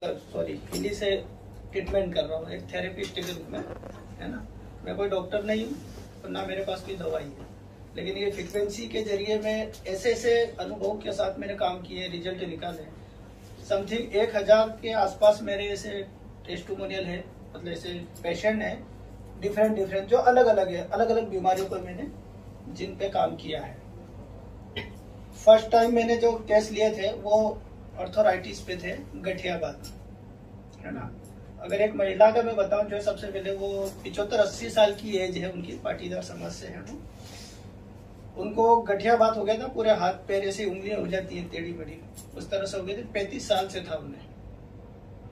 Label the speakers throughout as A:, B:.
A: Sorry Hindi से treatment कर रहा हूँ एक थेरेपिस्ट के रूप में, है ना। मैं कोई डॉक्टर नहीं हूँ और ना मेरे पास कोई दवाई है, लेकिन ये फ्रीक्वेंसी के जरिए मैं ऐसे ऐसे अनुभव के साथ मैंने काम किए, रिजल्ट निकाले। समथिंग 1000 के आसपास मेरे ऐसे टेस्टिमोनियल है, मतलब ऐसे पेशेंट है डिफरेंट जो अलग अलग है, अलग अलग बीमारियों पर मैंने जिन पे काम किया है। फर्स्ट टाइम मैंने जो टेस्ट लिए थे वो ऑर्थोराइटिस पे थे, गठियाबात, है ना। अगर एक महिला का मैं बताऊं, जो सबसे पहले वो 75-80 साल की एज है उनकी, पाटीदार समाज से है वो। उनको गठियाबात हो गया था, पूरे हाथ पैर ऐसी उंगलियां हो जाती है टेढ़ी मेढ़ी, उस तरह से हो गई थी। 35 साल से था उन्हें,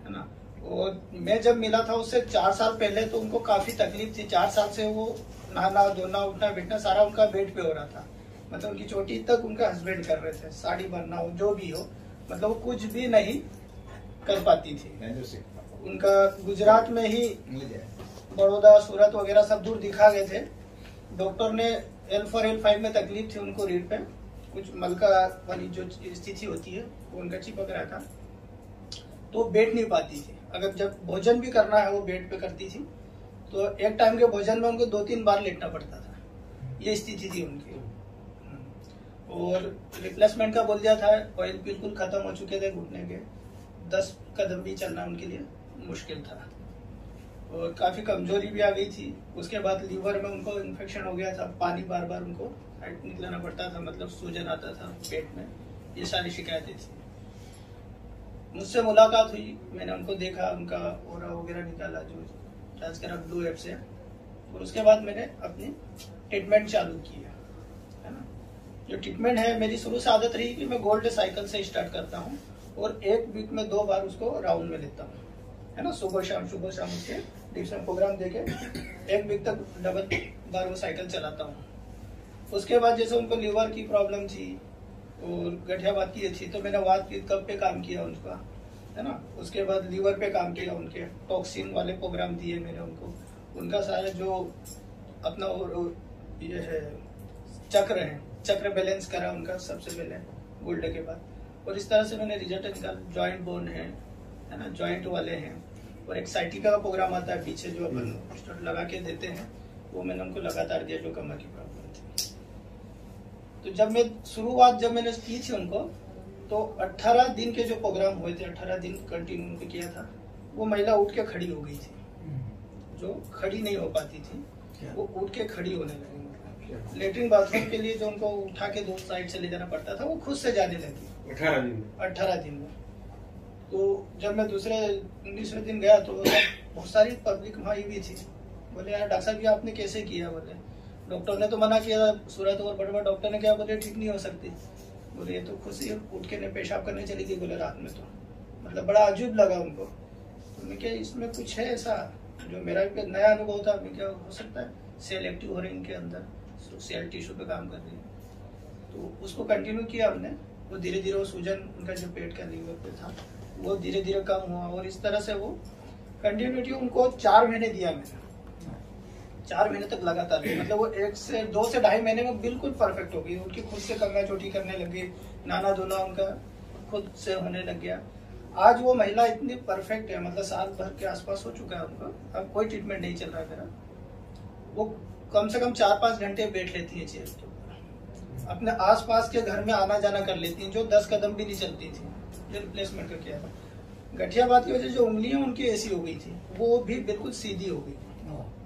A: है ना। और मैं जब मिला था उससे 4 साल पहले तो उनको काफी तकलीफ थी। 4 साल से वो नहाना धोना उठना बैठना सारा उनका बेड पे हो रहा था, मतलब उनकी चोटी तक उनका हस्बैंड कर रहे थे, साड़ी भरना हो जो भी हो, मतलब वो कुछ भी नहीं कर पाती थी। उनका गुजरात में ही बड़ौदा सूरत वगैरह सब दूर दिखा गए थे। डॉक्टर ने L4 L5 में तकलीफ थी उनको, रीढ़ पे कुछ मलका वाली जो स्थिति होती है वो उनका चिपक रहा था, तो बैठ नहीं पाती थी। अगर जब भोजन भी करना है वो बेड पे करती थी, तो एक टाइम के भोजन में उनको 2-3 बार लेटना पड़ता था, ये स्थिति थी उनकी। और रिप्लेसमेंट का बोल दिया था, ऑयल बिल्कुल खत्म हो चुके थे घुटने के, 10 कदम भी चलना उनके लिए मुश्किल था, और काफी कमजोरी भी आ गई थी। उसके बाद लीवर में उनको इन्फेक्शन हो गया था, पानी बार बार उनको निकलाना पड़ता था, मतलब सूजन आता था पेट में, ये सारी शिकायतें थी। मुझसे मुलाकात हुई, मैंने उनको देखा, उनका ओरा वगैरह निकाला जो जांच करा ब्लू ऐप से, और उसके बाद मैंने अपनी ट्रीटमेंट चालू की, है ना। जो ट्रीटमेंट है, मेरी शुरू से आदत रही कि मैं गोल्ड साइकिल से स्टार्ट करता हूँ और एक वीक में 2 बार उसको राउंड में लेता हूँ, है ना। सुबह शाम उसके डिविजन प्रोग्राम देके 1 वीक तक डबल बार वो साइकिल चलाता हूँ। उसके बाद जैसे उनको लीवर की प्रॉब्लम थी और गठियाबात की थी, तो मैंने वात पित्त कफ पे काम किया उनका, है ना। उसके बाद लीवर पे काम किया, उनके टॉक्सिन वाले प्रोग्राम दिए मैंने उनको। उनका सारा जो अपना ये है चक्र बैलेंस करा उनका सबसे पहले गोल्ड के बाद, और इस तरह से मैंने रिजल्ट निकाल। जॉइंट बोन है ना, जॉइंट वाले हैं, और एक साइटिका का प्रोग्राम आता है पीछे जो अपन लगा के देते हैं, वो मैंने उनको लगातार दिया जो कमर की प्रॉब्लम थी। तो जब मैंने की थी उनको, तो 18 दिन के जो प्रोग्राम हुए थे, 18 दिन कंटिन्यू उनको किया था, वो महिला उठ के खड़ी हो गई थी। जो खड़ी नहीं हो पाती थी वो उठ के खड़ी होने लगी। लेटरिन बाथरूम के लिए जो उनको उठा के 2 साइड से ले जाना पड़ता था, वो खुद से जाने लगी 18 दिन में। तो जब मैं दूसरे 19वें दिन गया तो बहुत सारी पब्लिक वहाँ भी थी। बोले यार डॉक्टर साहब ये आपने कैसे किया? बोले डॉक्टर ने तो मना किया, सूरत और बड़े डॉक्टर ने क्या बोले ठीक नहीं हो सकती। बोले ये तो खुद से उठ के पेशाब करने चली गई, बोले रात में, तो मतलब बड़ा अजीब लगा उनको। तो मैं क्या इसमें कुछ है ऐसा, जो मेरा भी नया अनुभव था, मैं क्या हो सकता है सेल एक्टिव हो रहे हैं इनके अंदर, सेल टिश्यू पे काम कर रही है। तो उसको कंटिन्यू किया हमने। वो धीरे धीरे वो सूजन उनका जो पेट का लीवर पे था वो धीरे धीरे कम हुआ, और इस तरह से वो कंटिन्यूटी उनको 4 महीने दिया मैंने। 4 महीने तक लगातार, मतलब वो 2 से 2.5 महीने में बिल्कुल परफेक्ट हो गई। उनकी खुद से करना चोटी करने लगी, नाना धोना उनका खुद से होने लग गया। आज वो महिला इतनी परफेक्ट है, मतलब साल भर के आसपास हो चुका है उनको, अब कोई ट्रीटमेंट नहीं चल रहा है मेरा। वो कम से कम 4-5 घंटे बैठ लेती है चेयर के ऊपर, अपने आसपास के घर में आना जाना कर लेती हैं, जो 10 कदम भी नहीं चलती थी। ये रिप्लेसमेंट का किया था। गठियाबात की वजह से जो उंगलियां उनकी ऐसी हो गई थी, वो भी बिल्कुल सीधी हो गई।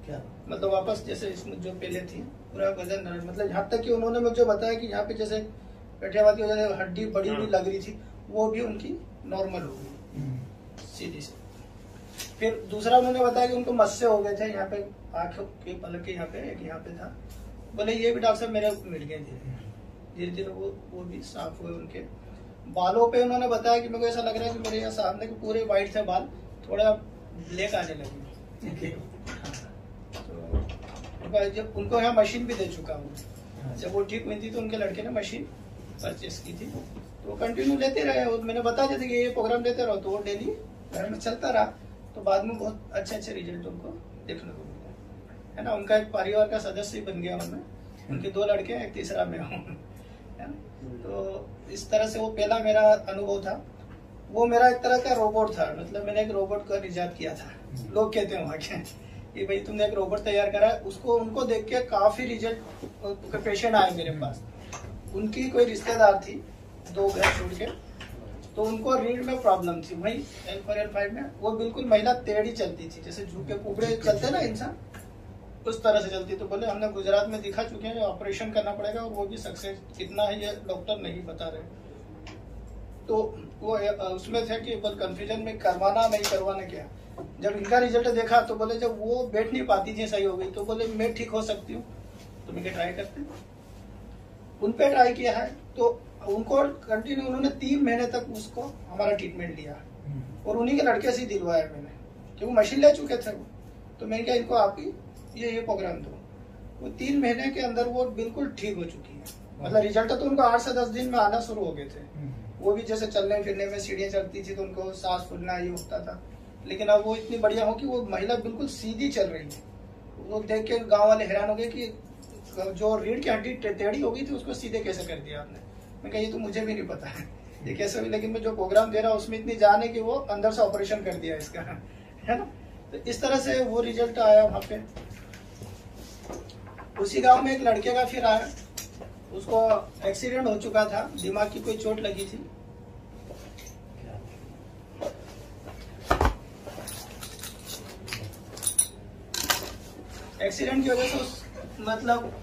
A: क्या मतलब वापस जैसे इसमें जो पहले थी पूरा वजन, मतलब यहाँ तक कि उन्होंने मुझे बताया कि यहाँ पे जैसे गठियाबात की वजह से हड्डी बड़ी हुई लग रही थी, वो भी उनकी नॉर्मल हो गई सीधी से। फिर दूसरा उन्होंने बताया कि उनको मस्से हो गए थे यहाँ पे, आंखों के पलक के यहाँ पे, एक यहाँ पे था। बोले ये भी डॉक्टर साहब मेरे मिट गए धीरे धीरे वो भी साफ हुए। उनके बालों पे उन्होंने बताया कि मेरे को ऐसा लग रहा है कि मेरे यहाँ सामने के पूरे व्हाइट थे बाल, थोड़ा ब्लैक आने लगे। तो जब उनको यहाँ मशीन भी दे चुका हूँ, जब वो ठीक हुई थी तो उनके लड़के ने मशीन परचेस की थी, तो कंटिन्यू लेते रहे। और मैंने बता दिया था कि ये प्रोग्राम देते रहो, तो वो डेली घर में चलता रहा। तो बाद में बहुत अच्छे रिजल्ट उनको देखने को मिला, है ना। उनका एक परिवार का सदस्य बन गया उनमें, उनके 2 लड़के हैं, एक तीसरा मैं हूँ, है ना। तो इस तरह से वो पहला मेरा अनुभव था। वो मेरा एक तरह का रोबोट था, मतलब मैंने एक रोबोट का इजाद किया था। लोग कहते हैं वहाँ के कि भाई तुमने एक रोबोट तैयार करा। उसको उनको देख के काफी रिजल्ट पेशेंट आए मेरे पास। उनकी कोई रिश्तेदार थी 2 घर छोड़ के, तो उनको रीढ़ में प्रॉब्लम थी, वही L4 L5 में। वो बिल्कुल महिला टेढ़ी चलती थी, जैसे झुके कुबड़े चलते ना इंसान, उस तरह से चलती। तो बोले हमने गुजरात में दिखा चुके हैं, ऑपरेशन करना पड़ेगा और वो भी सक्सेस कितना है ये डॉक्टर नहीं बता रहे। तो वो उसमें थे कि बस कंफ्यूजन में करवाना नहीं करवाना क्या। जब इनका रिजल्ट देखा तो बोले जब वो बैठ नहीं पाती थी सही हो गई, तो बोले मैं ठीक हो सकती हूँ, तो मैं ट्राई करते। उन पे ट्राई किया है, तो उनको कंटिन्यू उन्होंने 3 महीने तक उसको हमारा ट्रीटमेंट लिया और उन्हीं के लड़के से दिलवाया मैंने, क्योंकि मशीन ले चुके थे वो। तो मैंने कहा इनको आप ही ये प्रोग्राम दो। वो 3 महीने के अंदर वो बिल्कुल ठीक हो चुकी है। मतलब रिजल्ट तो उनको 8 से 10 दिन में आना शुरू हो गए थे। वो भी जैसे चलने फिरने में सीढ़ियाँ चढ़ती थी तो उनको सांस फूलना ये होता था, लेकिन अब वो इतनी बढ़िया हो कि वो महिला बिल्कुल सीधी चल रही है। वो देख के गाँव वाले हैरान हो गए कि जो रीढ़ की हड्डी टेढ़ी हो गई थी उसको सीधे कैसे कर दिया आपने। मैं कहा ये तो मुझे भी नहीं पता है ये कैसे हुई, लेकिन मैं जो प्रोग्राम दे रहा हूँ उसमें इतनी जान है कि वो अंदर से ऑपरेशन कर दिया इसका, है ना। तो इस तरह से वो रिजल्ट आया वहाँ पे। उसी गांव में एक लड़के का फिर आया, उसको एक्सीडेंट हो चुका था, दिमाग की कोई चोट लगी थी। एक्सीडेंट की वजह से मतलब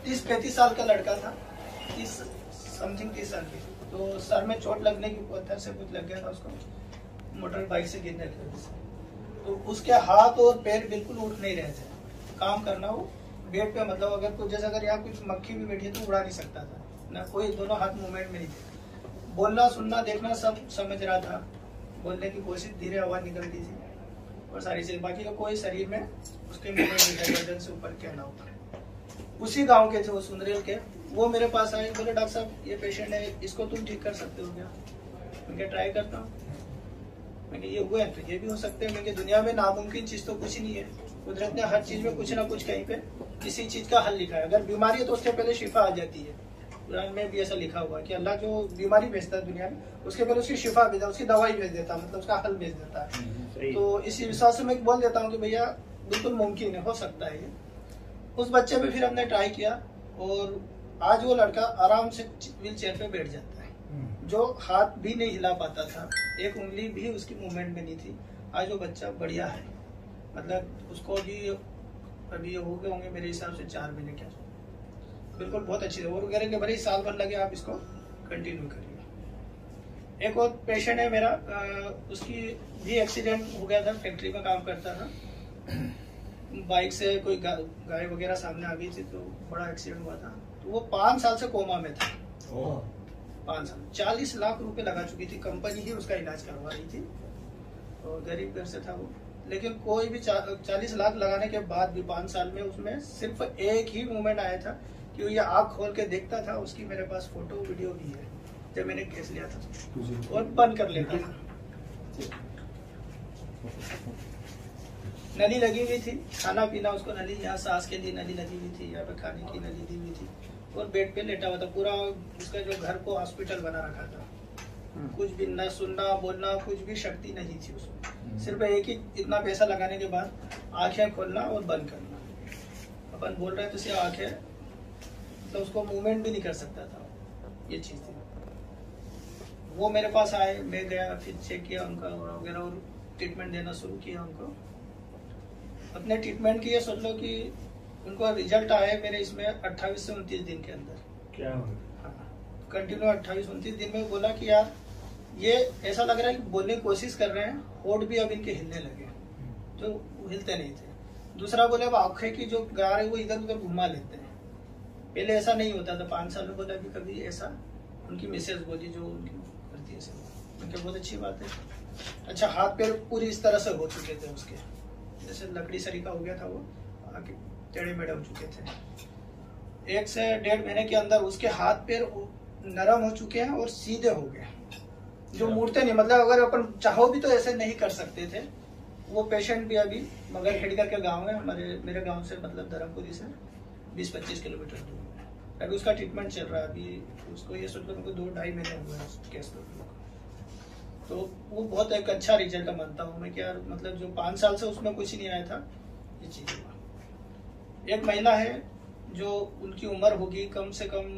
A: 30-35 साल का लड़का था, 30 साल की। तो सर में चोट लगने की पत्थर से कुछ लग गया था उसको, मोटर बाइक से गिरने की वजह से। तो उसके हाथ और पैर बिल्कुल उठ नहीं रहे थे, काम करना वो बेड पे, मतलब अगर कुछ जैसे अगर यहाँ कुछ मक्खी भी बैठी है तो उड़ा नहीं सकता था ना, कोई दोनों हाथ मूवमेंट में नहीं थे। बोलना सुनना देखना सब समझ रहा था, बोलने की कोशिश, धीरे आवाज निकलती थी और सारी चीज, बाकी का कोई शरीर में उसके मूवमेंट नहीं था, गर्दन से ऊपर क्या ना ऊपर। उसी गांव के थे वो, सुंदरेल के। वो मेरे पास आए, बोले डॉक्टर साहब ये पेशेंट है, इसको तुम ठीक कर सकते हो क्या? मैं ट्राई करता हूँ। मैं ये हुए हैं तो ये भी हो सकते हैं। मैं दुनिया में नामुमकिन चीज तो कुछ नहीं है, कुदरत ने हर चीज में कुछ ना कुछ कहीं पे किसी चीज का हल लिखा है। अगर बीमारी है तो उसके पहले शिफा आ जाती है। कुरान में भी ऐसा लिखा हुआ है कि अल्लाह जो बीमारी भेजता है दुनिया में, उसके पहले उसकी शिफा भेजता है, उसकी दवाई भेज देता है, मतलब उसका हल भेज देता है। तो इसी विश्वास से मैं बोल देता हूँ कि भैया बिल्कुल मुमकिन है, हो सकता है ये। उस बच्चे पे फिर हमने ट्राई किया और आज वो लड़का आराम से व्हील चेयर पे बैठ जाता है। जो हाथ भी नहीं हिला पाता था, एक उंगली भी उसकी मूवमेंट में नहीं थी, आज वो बच्चा बढ़िया है। मतलब उसको भी अभी हो गए होंगे मेरे हिसाब से 4 महीने क्या, बिल्कुल बहुत अच्छी है। वो कह रहे कि भाई साल भर लगे, आप इसको कंटिन्यू करिए। एक और पेशेंट है मेरा, उसकी भी एक्सीडेंट हो गया था, फैक्ट्री में काम करता था, बाइक से कोई गाय वगैरह सामने आ गई थी तो बड़ा एक्सीडेंट हुआ था। तो वो 5 साल से कोमा में था। 5 साल 40 लाख रुपए लगा चुकी थी, कंपनी ही उसका इलाज करवा रही थी और गरीब घर से था वो। लेकिन कोई भी 40 लाख लगाने के बाद भी 5 साल में उसमें सिर्फ एक ही मूवमेंट आया था कि वो ये आँख खोल के देखता था। उसकी मेरे पास फोटो वीडियो भी है, जब मैंने केस लिया था, और बंद कर लेता था। नली लगी हुई थी, खाना पीना उसको नली, यहाँ सांस के लिए नली लगी हुई थी, यहाँ पे खाने की नली दी हुई थी, और बेड पे लेटा हुआ था। पूरा उसका जो घर को हॉस्पिटल बना रखा था, कुछ भी न सुनना बोलना कुछ भी शक्ति नहीं थी उसमें। सिर्फ एक ही इतना पैसा लगाने के बाद आंखें खोलना और बंद करना। अपन बोल रहे थे सिर्फ आंखें, तो उसको मूवमेंट भी नहीं कर सकता था, ये चीज थी। वो मेरे पास आए, मैं गया, फिर चेक किया उनका वगैरह और ट्रीटमेंट देना शुरू किया उनको। अपने ट्रीटमेंट की ये सोच लो कि उनको रिजल्ट आए मेरे इसमें 28 से 29 दिन के अंदर। क्या कंटिन्यू 28-29 दिन में बोला कि यार ये ऐसा लग रहा है कि बोलने की कोशिश कर रहे हैं, होठ भी अब इनके हिलने लगे, तो हिलते नहीं थे। दूसरा बोले अब आंखें की जो गार है वो इधर उधर घुमा लेते हैं, पहले ऐसा नहीं होता था। 5 साल में बोला कि कभी ऐसा, उनकी मिसेज बोली जो उनकी करती है, उनके बहुत अच्छी बात है। अच्छा, हाथ पैर पूरी इस तरह से हो चुके थे उसके, जैसे लकड़ी सरीका हो गया था, वो आगे टेढ़े मेढ़े हो चुके थे। 1 से 1.5 महीने के अंदर उसके हाथ पैर नरम हो चुके हैं और सीधे हो गए, जो मुड़ते नहीं। मतलब अगर अपन चाहो भी तो ऐसे नहीं कर सकते थे। वो पेशेंट भी अभी मगर हेडगर के गांव है, मेरे गांव से, मतलब धर्मपुरी से 20-25 किलोमीटर दूर है। अभी उसका ट्रीटमेंट चल रहा है। अभी उसको ये सोच लो 2-2.5 महीने हुए हैं केस को। तो वो बहुत एक अच्छा रिजल्ट मानता हूँ मैं कि यार मतलब जो 5 साल से उसमें कुछ नहीं आया था, ये चीज हुआ। एक महिला है जो उनकी उम्र होगी कम से कम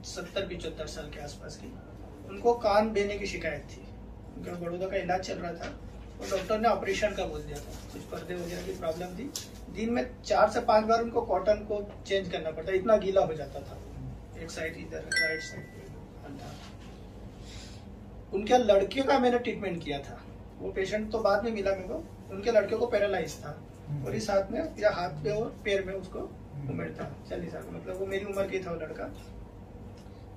A: 70-75 साल के आसपास की, उनको कान बेने की शिकायत थी। उनका बड़ौदा का इलाज चल रहा था और डॉक्टर ने ऑपरेशन का बोल दिया था, कुछ पर्दे वगैरह की प्रॉब्लम थी। दिन में 4 से 5 बार उनको कॉटन को चेंज करना पड़ता, इतना गीला हो जाता था। एक साइड इधर, राइट साइड अंधा। उनके लड़के का मैंने ट्रीटमेंट किया था, वो पेशेंट तो बाद में मिला मेरे को। उनके लड़के को पैरालाइज था और इस हाथ में या हाथ पे और पैर में उसको मूवमेंट था 40 साल, मतलब वो मेरी उम्र की था वो लड़का।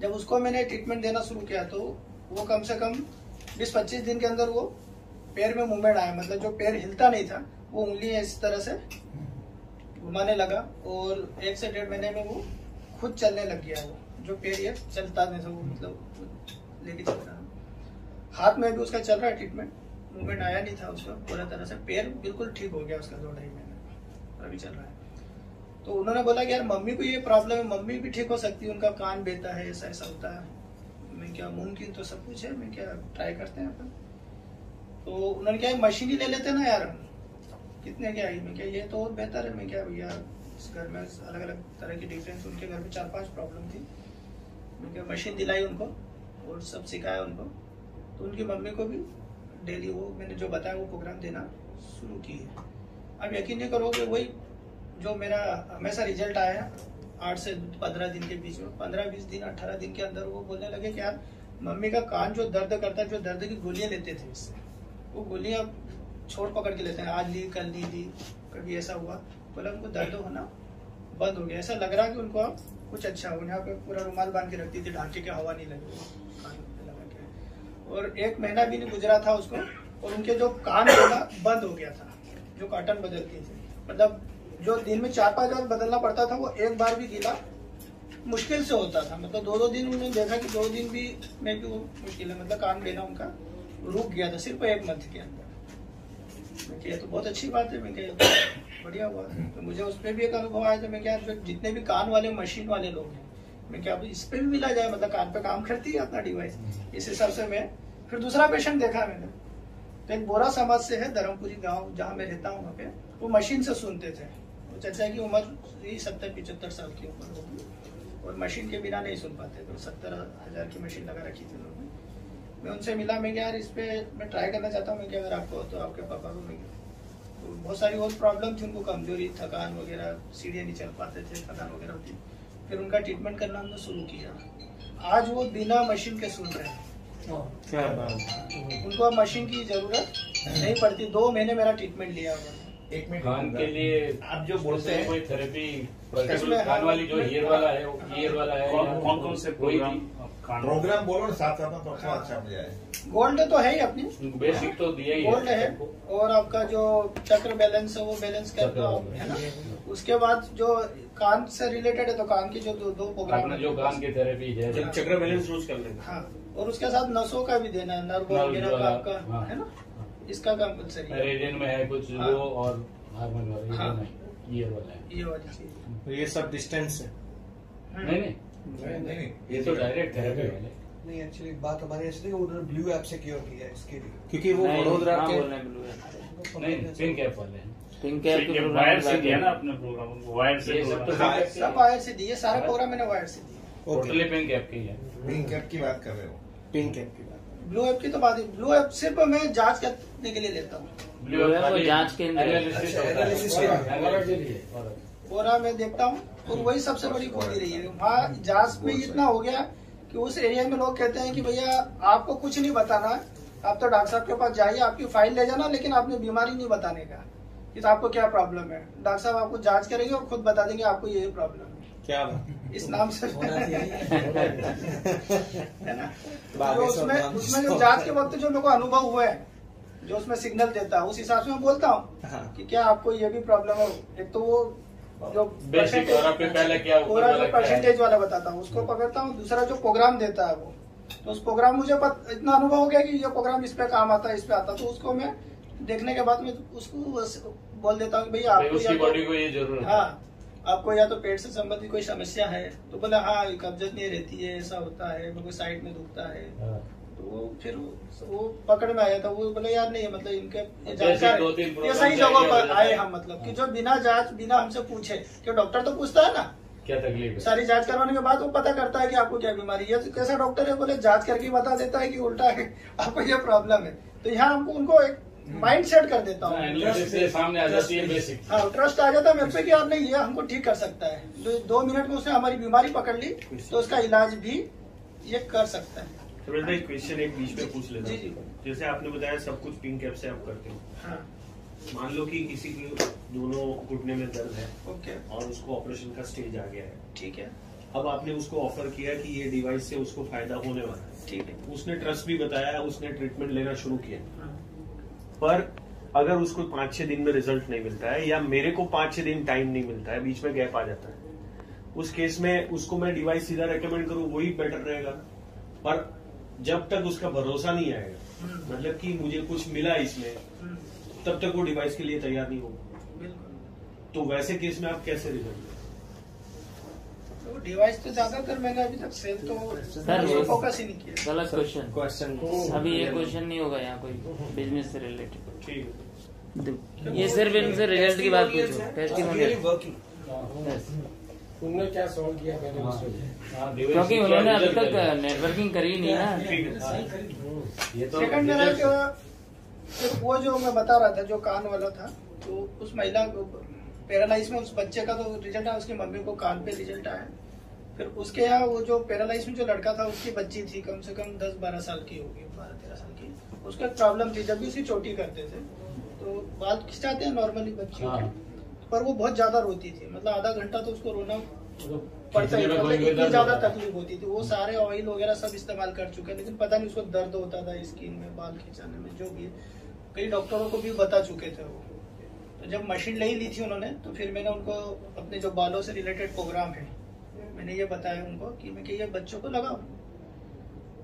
A: जब उसको मैंने ट्रीटमेंट देना शुरू किया तो वो कम से कम 20-25 दिन के अंदर वो पैर में मूवमेंट आया, मतलब जो पैर हिलता नहीं था वो उंगली इस तरह से घुमाने लगा और 1 से 1.5 महीने में वो खुद चलने लग गया। वो जो पैर ये चलता नहीं था वो मतलब लेके चल रहा। हाथ में भी उसका चल रहा है ट्रीटमेंट, मूवमेंट आया नहीं था उसका पूरा तरह से, पैर बिल्कुल ठीक हो गया उसका 2-2.5 महीने अभी चल रहा है। तो उन्होंने बोला कि यार मम्मी को ये प्रॉब्लम है, मम्मी भी ठीक हो सकती है, उनका कान बेहता है, ऐसा ऐसा होता है। मैं क्या मुमकिन तो सब कुछ है, मैं क्या ट्राई करते हैं अपन। तो उन्होंने क्या मशीन ही ले लेते ना यार, कितने क्या आई। मैं क्या ये तो और बेहतर है। मैं क्या भैया इस घर में अलग अलग तरह की डिफरेंस, उनके घर में 4-5 प्रॉब्लम थी। मैं क्या मशीन दिलाई उनको और सब सिखाया उनको। तो उनकी मम्मी को भी डेली वो मैंने जो बताया वो प्रोग्राम देना शुरू की है। अब यकीन नहीं करोगे, वही जो मेरा हमेशा रिजल्ट आया 8 से 15 दिन के बीच में, 15-20 दिन 18 दिन के अंदर वो बोलने लगे कि यार मम्मी का कान जो दर्द करता है, जो दर्द की गोलियां लेते थे इससे, वो गोलियां छोड़ पकड़ के लेते हैं, आज ली कल नहीं ली, कभी ऐसा हुआ। बोला उनको दर्द होना बंद हो गया, ऐसा लग रहा कि उनको अब कुछ अच्छा हो। यहाँ पे पूरा रुमाल बांध के रखती थी, ढांचे के हवा नहीं लगी कान पे लगा के। और 1 महीना भी नहीं गुजरा था उसको और उनके जो कान होना बंद हो गया था, जो कॉटन बदलती थी, मतलब जो दिन में 4-5 बार बदलना पड़ता था वो 1 बार भी गीला मुश्किल से होता था। मतलब 2-2 दिन उन्होंने देखा कि 2 दिन भी में भी वो मुश्किल है, मतलब कान बेना उनका रुक गया था सिर्फ 1 मंथ के अंदर। मैं क्या तो बहुत अच्छी बात है, मैं क्या बढ़िया हुआ। तो मुझे उस पर भी एक अनुभव आया था। मैं क्या जितने भी कान वाले मशीन वाले लोग हैं, मैं क्या इस पे भी मिला जाए, मतलब कान पे काम करती है अपना डिवाइस, इस हिसाब से मैं फिर दूसरा पेशेंट देखा मैंने। तो एक बोरा समाज से है धर्मपुरी गाँव जहाँ मैं रहता हूँ, वहाँ पे वो मशीन से सुनते थे। चाचा की उम्र 70-75 साल की उम्र होगी और मशीन के बिना नहीं सुन पाते, तो 70,000 की मशीन लगा रखी थी उन्होंने। मैं उनसे मिला, मैं यार इस पे मैं ट्राई करना चाहता हूँ। मैं क्या अगर आपको तो आपके पापा को मैं तो बहुत सारी और प्रॉब्लम थी उनको, कमजोरी, थकान वगैरह, सीढ़ियाँ नहीं चल पाते थे, थकान वगैरह होती। फिर उनका ट्रीटमेंट करना हमने शुरू किया। आज वो बिना मशीन के सुन रहे हैं। क्या बात, उनको अब मशीन की जरूरत नहीं पड़ती। 2 महीने मेरा ट्रीटमेंट लिया उन्होंने।
B: एक मिनट
C: कान के लिए
B: आप जो बोलते हैं
C: कोई थेरेपी कान वाली जो ईयर वाला है, वो ईयर वाला है,
D: कौन कौन से प्रोग्राम
B: बोलो ना साथ साथ में, तो अच्छा हो जाए।
A: गोल्ड तो है ही अपनी,
C: बेसिक तो दिया ही
A: गोल्ड है। और आपका जो चक्र बैलेंस है वो बैलेंस कर दो है ना। उसके बाद जो कान से रिलेटेड है तो कान की जो 2 प्रोग्राम
C: जो कान की थेरेपी है,
D: चक्र बैलेंस रोज कर लेंगे।
A: हाँ, और उसके साथ नसों का भी देना, नर्व वगैरह का आपका है ना, इसका कंपल्सरी है।
C: रेडियन में है कुछ वो और हार्मोन वाला ये वाला है,
A: ये वाली चीज।
D: ये सब डिस्टेंस है।
C: नहीं, ये तो डायरेक्ट थेरेपी वाले।
E: नहीं, एक्चुअली बात हमारी ऐसी थी कि उन्होंने ब्लू ऐप से क्योर किया इसके लिए,
D: क्योंकि वो वडोदरा के
C: नहीं, पिंक ऐप वाले हैं।
F: पिंक ऐप के
D: वायर से दिया ना अपने प्रोग्राम को, वायर से
A: सब वायर से दिए, सारे प्रोग्राम मैंने वायर से दिए।
C: टोटली पिंक ऐप की है।
B: पिंक ऐप की बात कर रहे हो?
D: पिंक ऐप की बात,
A: ब्लू ऐप की तो बात है। ब्लू ऐप सिर्फ मैं जांच करने के लिए लेता हूँ।
C: ब्लू ऐप
F: वो जांच के
A: पूरा मैं देखता हूँ और वही सबसे बड़ी खूबी रही है। वहाँ जांच में इतना हो गया कि उस एरिया में लोग कहते हैं कि भैया आपको कुछ नहीं बताना, आप तो डॉक्टर साहब के पास जाइए, आपकी फाइल ले जाना, लेकिन आपने बीमारी नहीं बताने का कि तो आपको क्या प्रॉब्लम है। डॉक्टर साहब आपको जांच करेंगे और खुद बता देंगे आपको ये प्रॉब्लम है।
D: क्या
A: इस नाम से है ना। तो उसमें जो जांच के वक्त जो मेरे को अनुभव हुआ है, जो उसमें सिग्नल देता है, उस हिसाब से मैं बोलता हूँ कि क्या आपको ये भी प्रॉब्लम है। एक तो वो जो
C: बेसिक और आपके पहले क्या
A: पूरा जो परसेंटेज वाला बताता हूँ उसको पकड़ता हूँ। दूसरा जो प्रोग्राम देता है वो, तो उस प्रोग्राम मुझे इतना अनुभव हो गया कि ये प्रोग्राम इस पे काम आता है, इस पे आता है, तो उसको मैं देखने के बाद में उसको बोल देता हूँ भैया आपको
C: उसकी बॉडी को ये जरूरत है।
A: हाँ, आपको या तो पेट से संबंधित कोई समस्या है तो बोले हाँ कब्जत नहीं रहती है, ऐसा होता है, कोई साइड में दुखता है, तो वो फिर वो पकड़ में आया था, वो बोले यार नहीं मतलब इनके ये
C: जैसे
A: जानकार
C: 2-3
A: ये
C: प्रोग्राम
A: सही जगह
C: चाहिए
A: पर
C: होता
A: आए
C: है।
A: हम, मतलब कि जो बिना जांच बिना हमसे पूछे, कि डॉक्टर तो पूछता है ना
C: क्या तकलीफ है?
A: सारी जांच करवाने के बाद वो पता करता है कि आपको क्या बीमारी है। तो कैसा डॉक्टर है, बोले जांच करके बता देता है कि उल्टा है आपको ये प्रॉब्लम है। तो यहाँ हमको उनको एक माइंड सेट कर देता हूँ,
C: एनालिसिस से सामने आ जाती है बेसिक।
A: हाँ ट्रस्ट आ जाता है मेरे पे कि यार नहीं ये हमको ठीक कर सकता है। 2 मिनट में उसने हमारी बीमारी पकड़ ली तो उसका इलाज भी ये कर सकता है।
F: तो भाई क्वेश्चन एक बीच में पूछ लेता
A: जी, जी।
F: हूँ। जैसे आपने बताया सब कुछ पिंक ऐप से आप करते हो,
A: हाँ
F: मान लो कि किसी की दोनों घुटने में दर्द है
A: ओके
F: और उसको ऑपरेशन का स्टेज आ गया है,
A: ठीक है
F: अब आपने उसको ऑफर किया कि ये डिवाइस से उसको फायदा होने वाला है,
A: ठीक है।
F: उसने ट्रस्ट भी बताया, उसने ट्रीटमेंट लेना शुरू किया,
A: हाँ,
F: पर अगर उसको 5-6 दिन में रिजल्ट नहीं मिलता है या मेरे को 5-6 दिन टाइम नहीं मिलता है, बीच में गैप आ जाता है, उस केस में उसको मैं डिवाइस सीधा रेकमेंड करूं वही बेटर रहेगा। पर जब तक उसका भरोसा नहीं आएगा, मतलब कि मुझे कुछ मिला इसमें, तब तक वो डिवाइस के लिए तैयार नहीं होगा।
A: बिल्कुल।
F: तो वैसे केस में आप कैसे रिजल्ट दें?
A: तो डिवाइस तो ज्यादातर मैंने अभी तक सेल तो
G: वो-
A: फोकस ही नहीं किया।
G: गलत क्वेश्चन।
D: क्वेश्चन
G: अभी ये क्वेश्चन नहीं होगा यहाँ कोई बिजनेस से रिलेटेड।
F: ठीक है।
G: ये सिर्फ इनसे रिजल्ट की बात पूछो, टेस्टिमोनियल।
H: उन्होंने क्या सॉल्व किया मैंने उसको
C: हाँ, डिवाइस
G: क्योंकि
C: से
G: उन्होंने
C: क्या
G: अभी
C: रिजल्ट
G: तक
C: है?
G: नेटवर्किंग करी नहीं ना।
F: ठीक है।
C: ये तो
A: सेकंड मेरा
C: रिजल्ट-
A: फिर वो जो मैं बता रहा था जो कान वाला था, तो उस महिला को पैरालाइज में उस बच्चे का तो रिजल्ट आया, उसकी मम्मी को कान पे रिजल्ट आया। फिर उसके यहाँ वो जो पैरालाइज में जो लड़का था उसकी बच्ची थी, कम से कम 10-12 साल की होगी, 12-13 साल की। उसको एक प्रॉब्लम थी, जब भी उसकी चोटी करते थे तो बाल खिंचाते हैं नॉर्मली बच्चियों के,
C: हाँ।
A: पर वो बहुत ज्यादा रोती थी, मतलब आधा घंटा तो उसको रोना पड़ता ही
C: खींचने में
A: था,
C: कोई
A: इतनी
C: दर्द
A: ज्यादा
C: होता है।
A: तकलीफ होती थी। वो सारे ऑयल वगैरह सब इस्तेमाल कर चुके हैं, लेकिन पता नहीं उसको दर्द होता था स्किन में, बाल खिंचाने में, जो भी है। कई डॉक्टरों को भी बता चुके थे वो। तो जब मशीन ले ली थी उन्होंने, तो फिर मैंने उनको अपने जो बालों से रिलेटेड प्रोग्राम है, मैंने ये बताया उनको कि मैं ये बच्चों को लगाओ।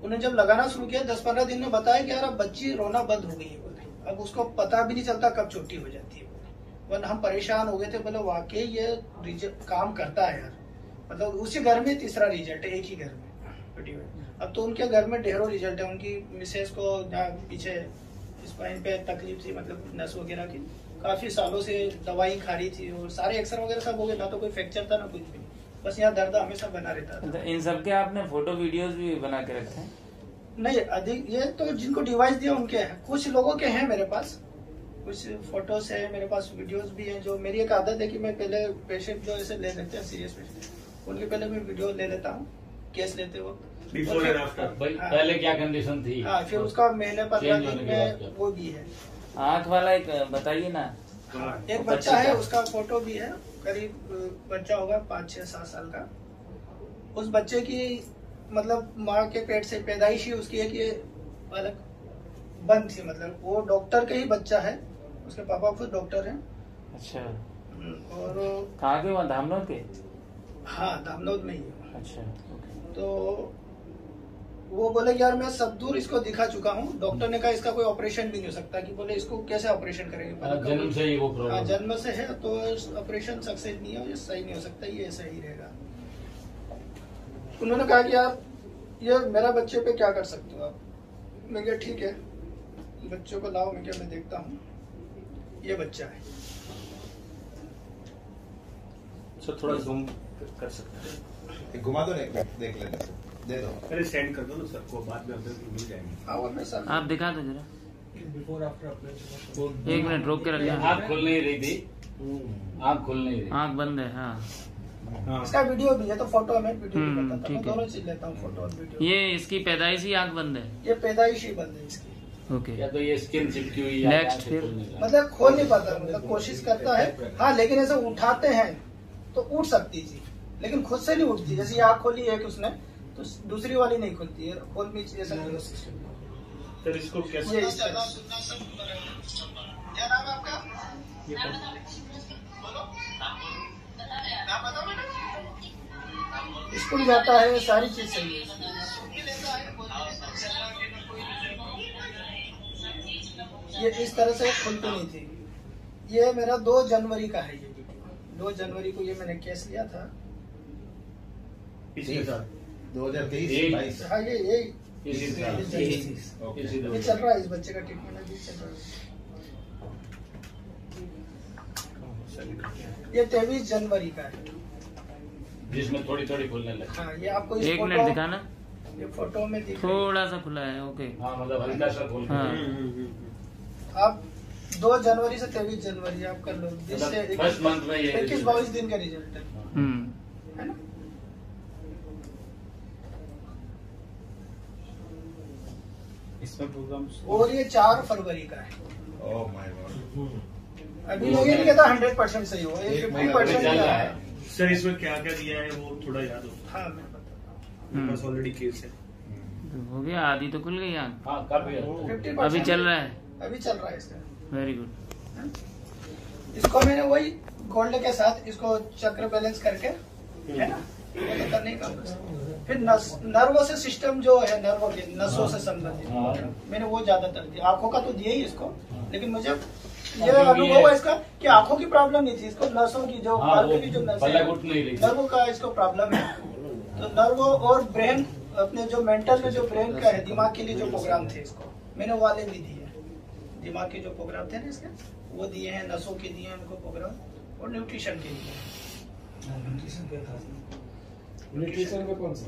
A: उन्हें जब लगाना शुरू किया 10-15 दिन में बताया कि यार अब बच्ची रोना बंद हो गई है, बोले अब उसको पता भी नहीं चलता कब चोटी हो जाती है, बोले। वरना हम परेशान हो गए थे, बोले वाकई ये काम करता है यार, मतलब उसी घर में तीसरा रिजल्ट है, एक ही घर में। अब तो उनके घर में ढेरों रिजल्ट है। उनकी मिसेस को जहाँ पीछे स्पाइन पे तकलीफ थी, मतलब नस वगैरह की, काफी सालों से दवाई खा रही थी और सारे एक्सरे वगैरह सब हो गए, ना तो कोई फ्रैक्चर था ना कुछ भी, बस यहाँ दर्द हमेशा बना रहता था।
G: इन सब के आपने फोटो वीडियोस भी बना के रखे हैं?
A: नहीं अधिक, ये तो जिनको डिवाइस दिया उनके हैं, कुछ लोगों के हैं मेरे पास, कुछ फोटोज है मेरे पास, वीडियोस भी हैं। जो मेरी एक आदत है कि मैं पहले पेशेंट जो ऐसे ले लेते हैं सीरियस पेशेंट, उनके पहले मैं वीडियो ले लेता हूँ केस लेते वक्त।
F: Before and after.
C: भाई
A: हाँ।
C: पहले क्या कंडीशन थी?
A: हाँ, फिर उसका महीने 15
C: Change
A: दिन
C: होने के बाद
A: में
C: क्या?
A: वो भी है।
G: आँख वाला एक बताइए ना।
A: एक बच्चा है, उसका फोटो भी है, करीब बच्चा होगा 5-6-7 साल का। उस बच्चे की मतलब माँ के पेट से पैदाइश ही उसकी एक ये अलग बंद थी, मतलब वो डॉक्टर का ही बच्चा है, उसके पापा खुद डॉक्टर हैं।
G: अच्छा,
A: और
G: कहाँ के? वहाँ धामनोद के?
A: हाँ धामनोद में ही है।
G: अच्छा, ओके।
A: तो वो बोले यार मैं सब दूर इसको दिखा चुका हूँ, डॉक्टर ने कहा इसका कोई ऑपरेशन भी नहीं हो सकता, कि बोले इसको कैसे ऑपरेशन करेंगे,
C: जन्म से ही वो
A: हाँ
C: प्रॉब्लम।
A: जन्म से है, तो ऑपरेशन सक्सेस नहीं है, ये सही नहीं हो सकता, ये ऐसा ही रहेगा। उन्होंने कहा कि आप ये मेरा बच्चे पे क्या कर सकते हो आप? मैं क्या ठीक है, बच्चों को लाओ, मैं क्या मैं देखता हूँ। ये बच्चा है,
F: सर थोड़ा जूम कर सकते हैं?
B: घुमा दो, देख लेते, दे दो।
F: अरे सेंड कर दो ना सर को, बाद में अपडेट मिल जाएगी।
A: हाँ वो मैं सर
G: आप दिखा दो जरा,
E: बिफोर आफ्टर अपने
G: 1 मिनट रोक के रखिए।
C: आँख खुल नहीं रही थी, आँख खुल नहीं रही।
G: आँख बंद है। हाँ,
A: इसका वीडियो भी है, तो फोटो में वीडियो भी बताता हूँ,
G: ठीक है।
A: दोनों चीज लेता हूँ, फोटो और वीडियो।
G: ये इसकी पैदाइश ही आँख बंद है।
A: ये पैदाइश ही बंद है इसकी,
G: ओके।
C: या तो ये स्किन चिपकी हुई है,
G: Next,
C: आँखें
G: फिर?
C: खुल नहीं रहा।
A: मतलब खोल नहीं पाता, मतलब कोशिश करता है हाँ, लेकिन ऐसे उठाते हैं तो उठ सकती थी, लेकिन खुद से नहीं उठती। जैसे ये आँख खोली है कि उसने, तो दूसरी वाली नहीं खुलती है, खोल में ऐसा नहीं होता।
F: सर इसको कैसे?
A: ये इस तरह। क्या नाम है आपका? स्कूल जाता है, सारी चीज सही है। ये इस तरह से खुलती नहीं थी। ये मेरा 2 जनवरी का है, ये वीडियो 2 जनवरी को ये मैंने केस लिया था।
F: पिछले साल
B: 2023-22।
A: हाँ ये
C: इसी तरह इसी
A: ये
C: तरह
A: चल रहा है, इस बच्चे का ट्रीटमेंट अभी चल रहा है। ये 23 जनवरी का है।
C: जिसमें थोड़ी थोड़ी खुलने लगी।
A: हाँ, ये आपको इस
G: एक मिनट
A: फोटो,
G: दिखाना,
A: ये फोटो में दिख रही है।
G: थोड़ा सा खुला है। ओके,
C: हाँ मतलब हल्का सा खुल
G: हाँ।
A: आप 2 जनवरी से 23 जनवरी आप कर लो, जिससे
C: फर्स्ट मंथ में ये
A: 21-22 दिन का रिजल्ट है ना।
D: इसमें प्रोग्राम
A: और ये 4 फरवरी का है।
B: Oh my God.
A: अभी मैं ये नहीं कहता 100% सही हो, ये 50%
C: चल रहा है।
F: सर इसमें क्या क्या दिया है वो थोड़ा याद हो?
A: हाँ मैं बताता हूँ।
F: मेरे पास ऑलरेडी केस है।
G: हो गया, आधी तो खुल गई आँख।
C: हाँ कर भी
A: 50%
G: अभी चल रहा है।
A: अभी चल रहा है इसका।
G: Very good.
A: इसको मैंने वही गोल्ड के साथ इसको चक्र बैलेंस करके, है ना, वो तो करने का बस। फिर नर्वो से सिस्टम जो है, नर्वो के नसों से संबंधित मैंने वो ज्यादातर दिया। आंखों का तो दिया ही इसको, लेकिन मुझे ये अनुभव है इसका कि आंखों की प्रॉब्लम नहीं थी इसको, नसों की जो की जो नस नर्वो का इसको प्रॉब्लम है। तो नर्वो और ब्रेन, अपने जो मेंटल में जो ब्रेन का है, दिमाग के लिए जो प्रोग्राम थे इसको मैंने वाले भी दिए। दिमाग के जो प्रोग्राम थे ना इसके, वो दिए हैं, नसों के दिए हैं उनको प्रोग्राम, और न्यूट्रिशन के लिए।
H: न्यूट्रिशन में कौन सा?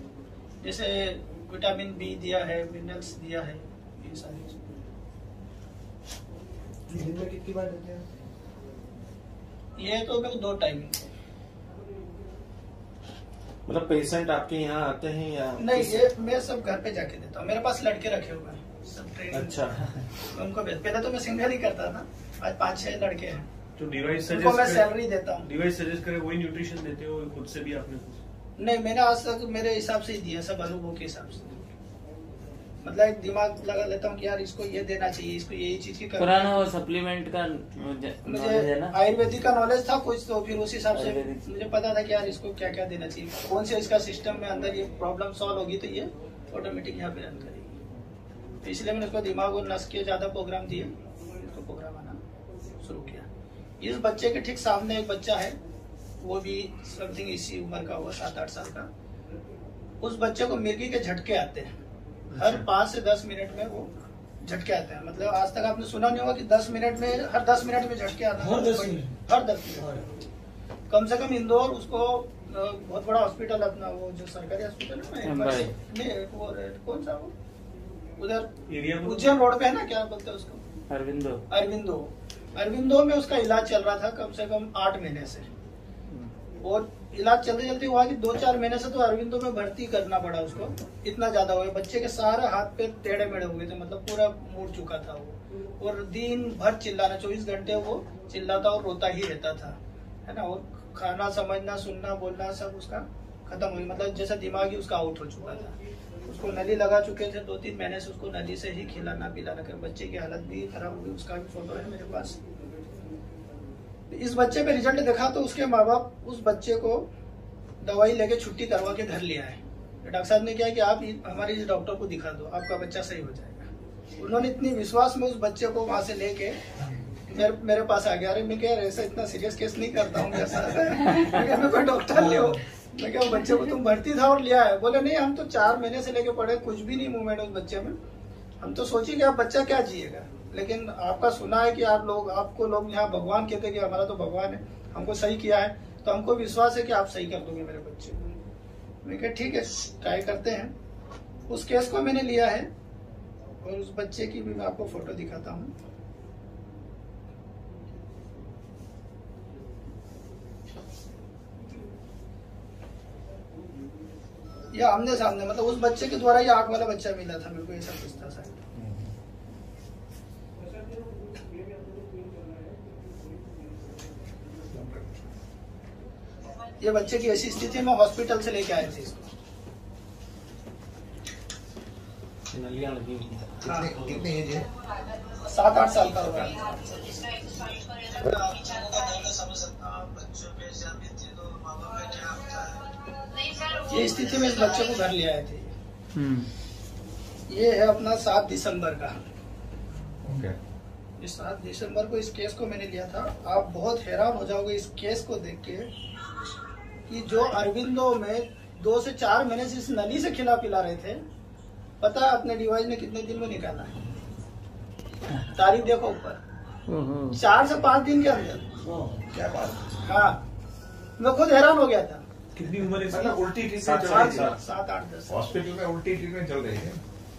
A: जैसे विटामिन बी दिया है, मिनरल्स दिया है, ये सारी चीजें।
E: दिन में कितनी बार देते हैं?
A: ये तो मैं 2 टाइम।
I: मतलब पेशेंट आपके यहाँ आते हैं या
A: नहीं, ये मैं सब घर पे जाके देता हूँ। मेरे पास लड़के रखे हुए हैं सब ट्रेनिंग।
I: अच्छा।
A: मैं उनको पहले तो मैं सिंगल ही करता था, आज 5-6 लड़के हैं,
F: तो डिवाइस
A: उनको मैं सैलरी देता हूँ।
F: डिवाइस सजेस्ट करे वही न्यूट्रिशन देते हो खुद से भी आपने?
A: नहीं, मैंने आज तक मेरे हिसाब से ही दिया, सब अनुभव के हिसाब से। मतलब एक दिमाग लगा लेता हूँ कि यार इसको ये देना चाहिए, इसको यही चीज की
G: पुराना वो सप्लीमेंट का
A: मुझे
G: है ना,
A: आयुर्वेदिक का नॉलेज था कुछ, तो फिर उस हिसाब से
G: आयुर्वेदिक।
A: मुझे पता था कि यार इसको क्या क्या देना चाहिए, कौन से इसका सिस्टम में अंदर ये प्रॉब्लम सॉल्व होगी तो ये ऑटोमेटिक यहाँ पे रन करेगी। तो इसलिए मैंने उसको दिमाग और नस के ज्यादा प्रोग्राम दिए, इसको प्रोग्राम आना शुरू किया। इस बच्चे के ठीक सामने एक बच्चा है, वो भी समथिंग इसी उम्र का होगा, 7-8 साल का। उस बच्चे को मिर्गी के झटके आते हैं, हर 5 से 10 मिनट में वो झटके आते हैं। मतलब आज तक आपने सुना नहीं होगा कि 10 मिनट में, हर 10 मिनट में झटके आना।
E: हर 10 मिनट?
A: हर 10 मिनट कम से कम। इंदौर उसको बहुत बड़ा हॉस्पिटल अपना, वो जो सरकारी हॉस्पिटल है ना, वो कौन सा वो उधर उज्जैन रोड पे है ना, क्या बोलते हैं उसको, अरविंदो में उसका इलाज चल रहा था कम से कम 8 महीने से। और इलाज चलते चलते हुआ कि 2-4 महीने से तो अरविंदो में भर्ती करना पड़ा उसको, इतना ज्यादा हो गया। बच्चे के सारे हाथ पे टेढ़े मेढ़े हो गए थे, मतलब पूरा मुड़ चुका था वो। और दिन भर चिल्लाना, 24 घंटे वो चिल्लाता और रोता ही रहता था, है ना। और खाना, समझना, सुनना, बोलना सब उसका खत्म हो गया, मतलब जैसा दिमाग ही उसका आउट हो चुका था। उसको नली लगा चुके थे, 2-3 महीने से उसको नली से ही खिलाना पिलाना कर। बच्चे की हालत भी खराब हो गई, उसका भी फोटो है मेरे पास। इस बच्चे पे रिजल्ट देखा तो उसके माँ बाप उस बच्चे को दवाई लेके छुट्टी करवा के घर ले आए। डॉक्टर साहब ने क्या कि आप हमारे इस डॉक्टर को दिखा दो, आपका बच्चा सही हो जाएगा। उन्होंने इतनी विश्वास में उस बच्चे को वहां से लेके मेरे पास आ गया। अरे मैं क्या ऐसा इतना सीरियस केस नहीं करता हूँ, मैं कोई डॉक्टर ले हो, मैं क्या बच्चे को तुम भर्ती था और लिया है? बोले नहीं, हम तो 4 महीने से लेके पड़े, कुछ भी नहीं मूवमेंट उस बच्चे में। हम तो सोचे कि आप बच्चा क्या जिएगा, लेकिन आपका सुना है कि आपको लोग यहाँ भगवान कहते हैं कि हमारा तो भगवान है, हमको सही किया है, तो हमको विश्वास है कि आप सही कर दोगे मेरे बच्चे को। मैं कहा ठीक है, ट्राई करते हैं। उस केस को मैंने लिया है और उस बच्चे की भी मैं आपको फोटो दिखाता हूँ। ये आमने सामने, मतलब उस बच्चे के द्वारा ये आंख वाला बच्चा मिला था मेरे को, ऐसा कुछ था शायद। ये बच्चे की ऐसी स्थिति में हॉस्पिटल से लेके आए थे इसको।
B: कितनी एज है?
A: 7-8 साल का होगा। ये स्थिति में इस बच्चे को घर ले आए थे। ये है अपना 7 दिसंबर का। इस 7 दिसंबर को इस केस को मैंने लिया था। आप बहुत हैरान हो जाओगे इस केस को देख के कि जो अरविंदो में 2 से 4 महीने से इस नली से खिला पिला रहे थे, पता है अपने डिवाइस ने कितने दिन में निकाला है? तारीख देखो ऊपर, 4 से 5 दिन के अंदर।
B: क्या बात।
A: हाँ, मैं खुद हैरान हो गया था।
E: कितनी उम्र है इसकी?
B: मतलब उल्टी ट्रीटमेंट चल रही है।
A: 7, 8, 10
B: हॉस्पिटल में उल्टी ट्रीटमेंट चल रही है,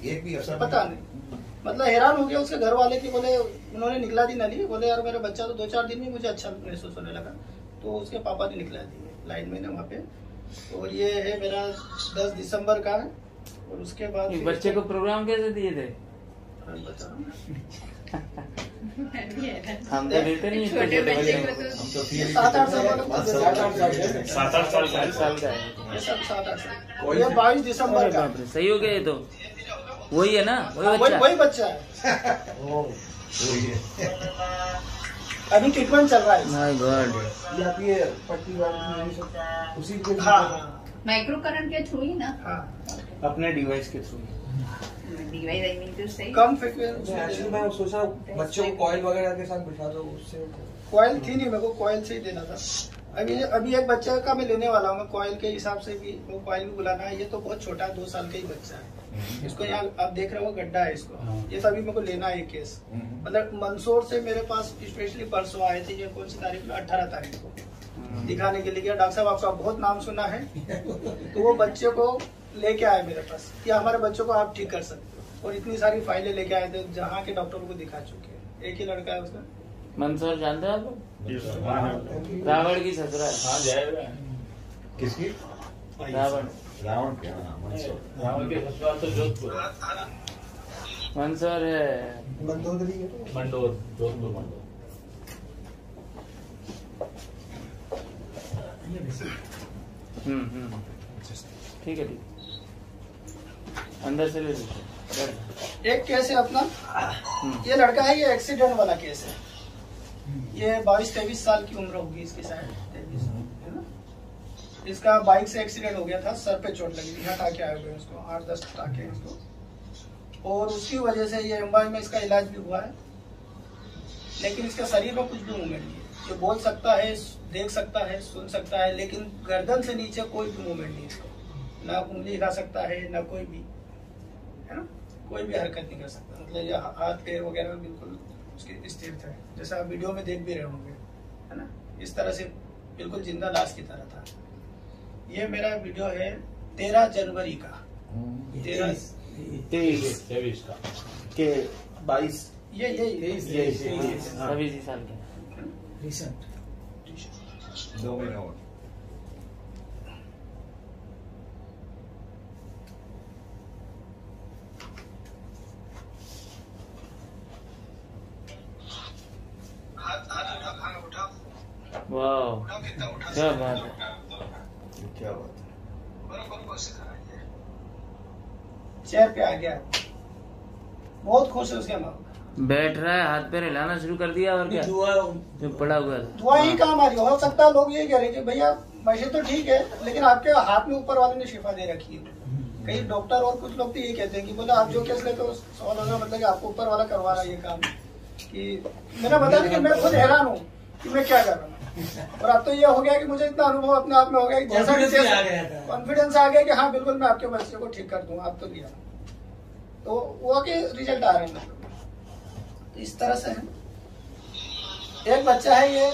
B: एक भी असर
A: पता नहीं। मतलब हैरान हो गया उसके घर वाले की, बोले उन्होंने निकला दी नली, बोले यार मेरा बच्चा तो 2-4 दिन में मुझे अच्छा महसूस होने लगा, तो उसके पापा ने निकला दी लाइन में ना वहाँ पे। और ये है मेरा 10 दिसंबर का है। और उसके बाद
G: बच्चे को प्रोग्राम कैसे दिए थे?
A: बता रहा हूँ।
G: हम तो देते नहीं इसको, छोटे बच्चे को तो
B: हम तो फिर
A: 7-8 साल का
F: 7-8 साल का है।
G: 7 साल का है।
A: ये सब 7-8 साल। ये 22 दिसंबर का।
G: बाप रे, सही हो गया ये तो। वही है ना,
A: वही बच्चा है। अभी ट्रीटमेंट चल रहा है।
G: My god.
E: ये आप ये पट्टी वाली उसी के
A: हाँ
J: माइक्रो करंट के थ्रू ही ना,
A: हाँ,
F: अपने डिवाइस के through.
J: Device I mean two से
A: कम फ्रिक्वेंसी।
E: एक्चुअली मैं सोचा बच्चों को कॉइल वगैरह के साथ बिठा दो, उससे
A: कॉइल थी नहीं, मेरे को कॉइल से ही देना था। अभी एक बच्चे का मैं लेने वाला हूँ, मैं कॉइल के हिसाब से भी वो कॉइल भी बुलाना है। ये तो बहुत छोटा है, 2 साल का ही बच्चा है। इसको यहाँ आप देख रहे हो गड्ढा है इसको, ये सभी मेरे को लेना है केस। मतलब मंदसौर से मेरे पास स्पेशली परसों आए थे, ये कौन सी तारीख में, 18 तारीख को दिखाने के लिए गया। डॉक्टर साहब आपका बहुत नाम सुना है, तो वो बच्चे को लेके आए मेरे पास कि हमारे बच्चों को आप ठीक कर सकते हो। और इतनी सारी फाइलें लेके आए थे, जहाँ के डॉक्टरों को दिखा चुके हैं। एक ही लड़का है उसका।
G: मंदसौर जानते हैं आप? रावण की ससुराल।
C: हाँ जाएगा।
B: किसकी?
G: रावण
B: रावण के, हाँ, मंदसौर।
C: रावण के ससुराल तो जोधपुर,
G: मंदसौर है,
E: मंदोदरी है।
C: मंडोर, जोधपुर मंडोर।
G: ठीक है ठीक। अंदर से ले लीजिए।
A: एक केस है अपना, ये लड़का है, ये एक्सीडेंट वाला केस है। ये 22-23 साल की उम्र होगी इसकी, शायद 23 है ना। इसका बाइक से एक्सीडेंट हो गया था, सर पे चोट लगी थी, यहाँ टाके आए हुए हैं उसको, 8-10 टाके हैं इसको। और उसकी वजह से ये मुंबई में इसका इलाज भी हुआ है, लेकिन इसके शरीर में कुछ भी मूवमेंट नहीं है। ये बोल सकता है, देख सकता है, सुन सकता है, लेकिन गर्दन से नीचे कोई भी मूवमेंट नहीं इसको। ना उंगली हिला सकता है, ना कोई भी, है ना, कोई भी हरकत नहीं कर सकता। मतलब ये हाथ पैर वगैरह बिल्कुल उसकी स्थिर थे, जैसा आप वीडियो में देख भी रहे होंगे, है ना। इस तरह से बिल्कुल जिंदा लाश की तरह था। ये मेरा वीडियो है 13 जनवरी का,
C: 23 का
I: के 22
A: ये
G: 26 साल के।
E: रिसेंट
B: 2 महीने और।
G: वाह, क्या बात है।
B: क्या बात है।
A: चेयर पे आ गया, बहुत खुश है उसके माँ।
G: बैठ रहा है, हाथ पैर हिलाना शुरू कर दिया, और क्या जो पड़ा हुआ था।
A: दुआ ही काम आ रही हो सकता है। लोग ये कह रहे हैं कि भैया वैसे तो ठीक है, लेकिन आपके हाथ में ऊपर वाले ने शिफा दे रखी है। कई डॉक्टर और कुछ लोग तो ये कहते हैं कि बोले आप जो केस लेते हो, सवाल होगा मतलब कि आपको ऊपर वाला करवा रहा है ये काम। कि मेरा बता कि मैं खुद हैरान हूँ कि मैं क्या कर रहा हूँ। और अब तो ये हो गया कि मुझे इतना अनुभव अपने आप में हो गया कि जैसा कॉन्फिडेंस आ गया कि हाँ बिल्कुल मैं आपके बच्चे को ठीक कर दूंगा। आप तो दिया तो वो के रिजल्ट आ रहे हैं। तो इस तरह से है। एक बच्चा है, ये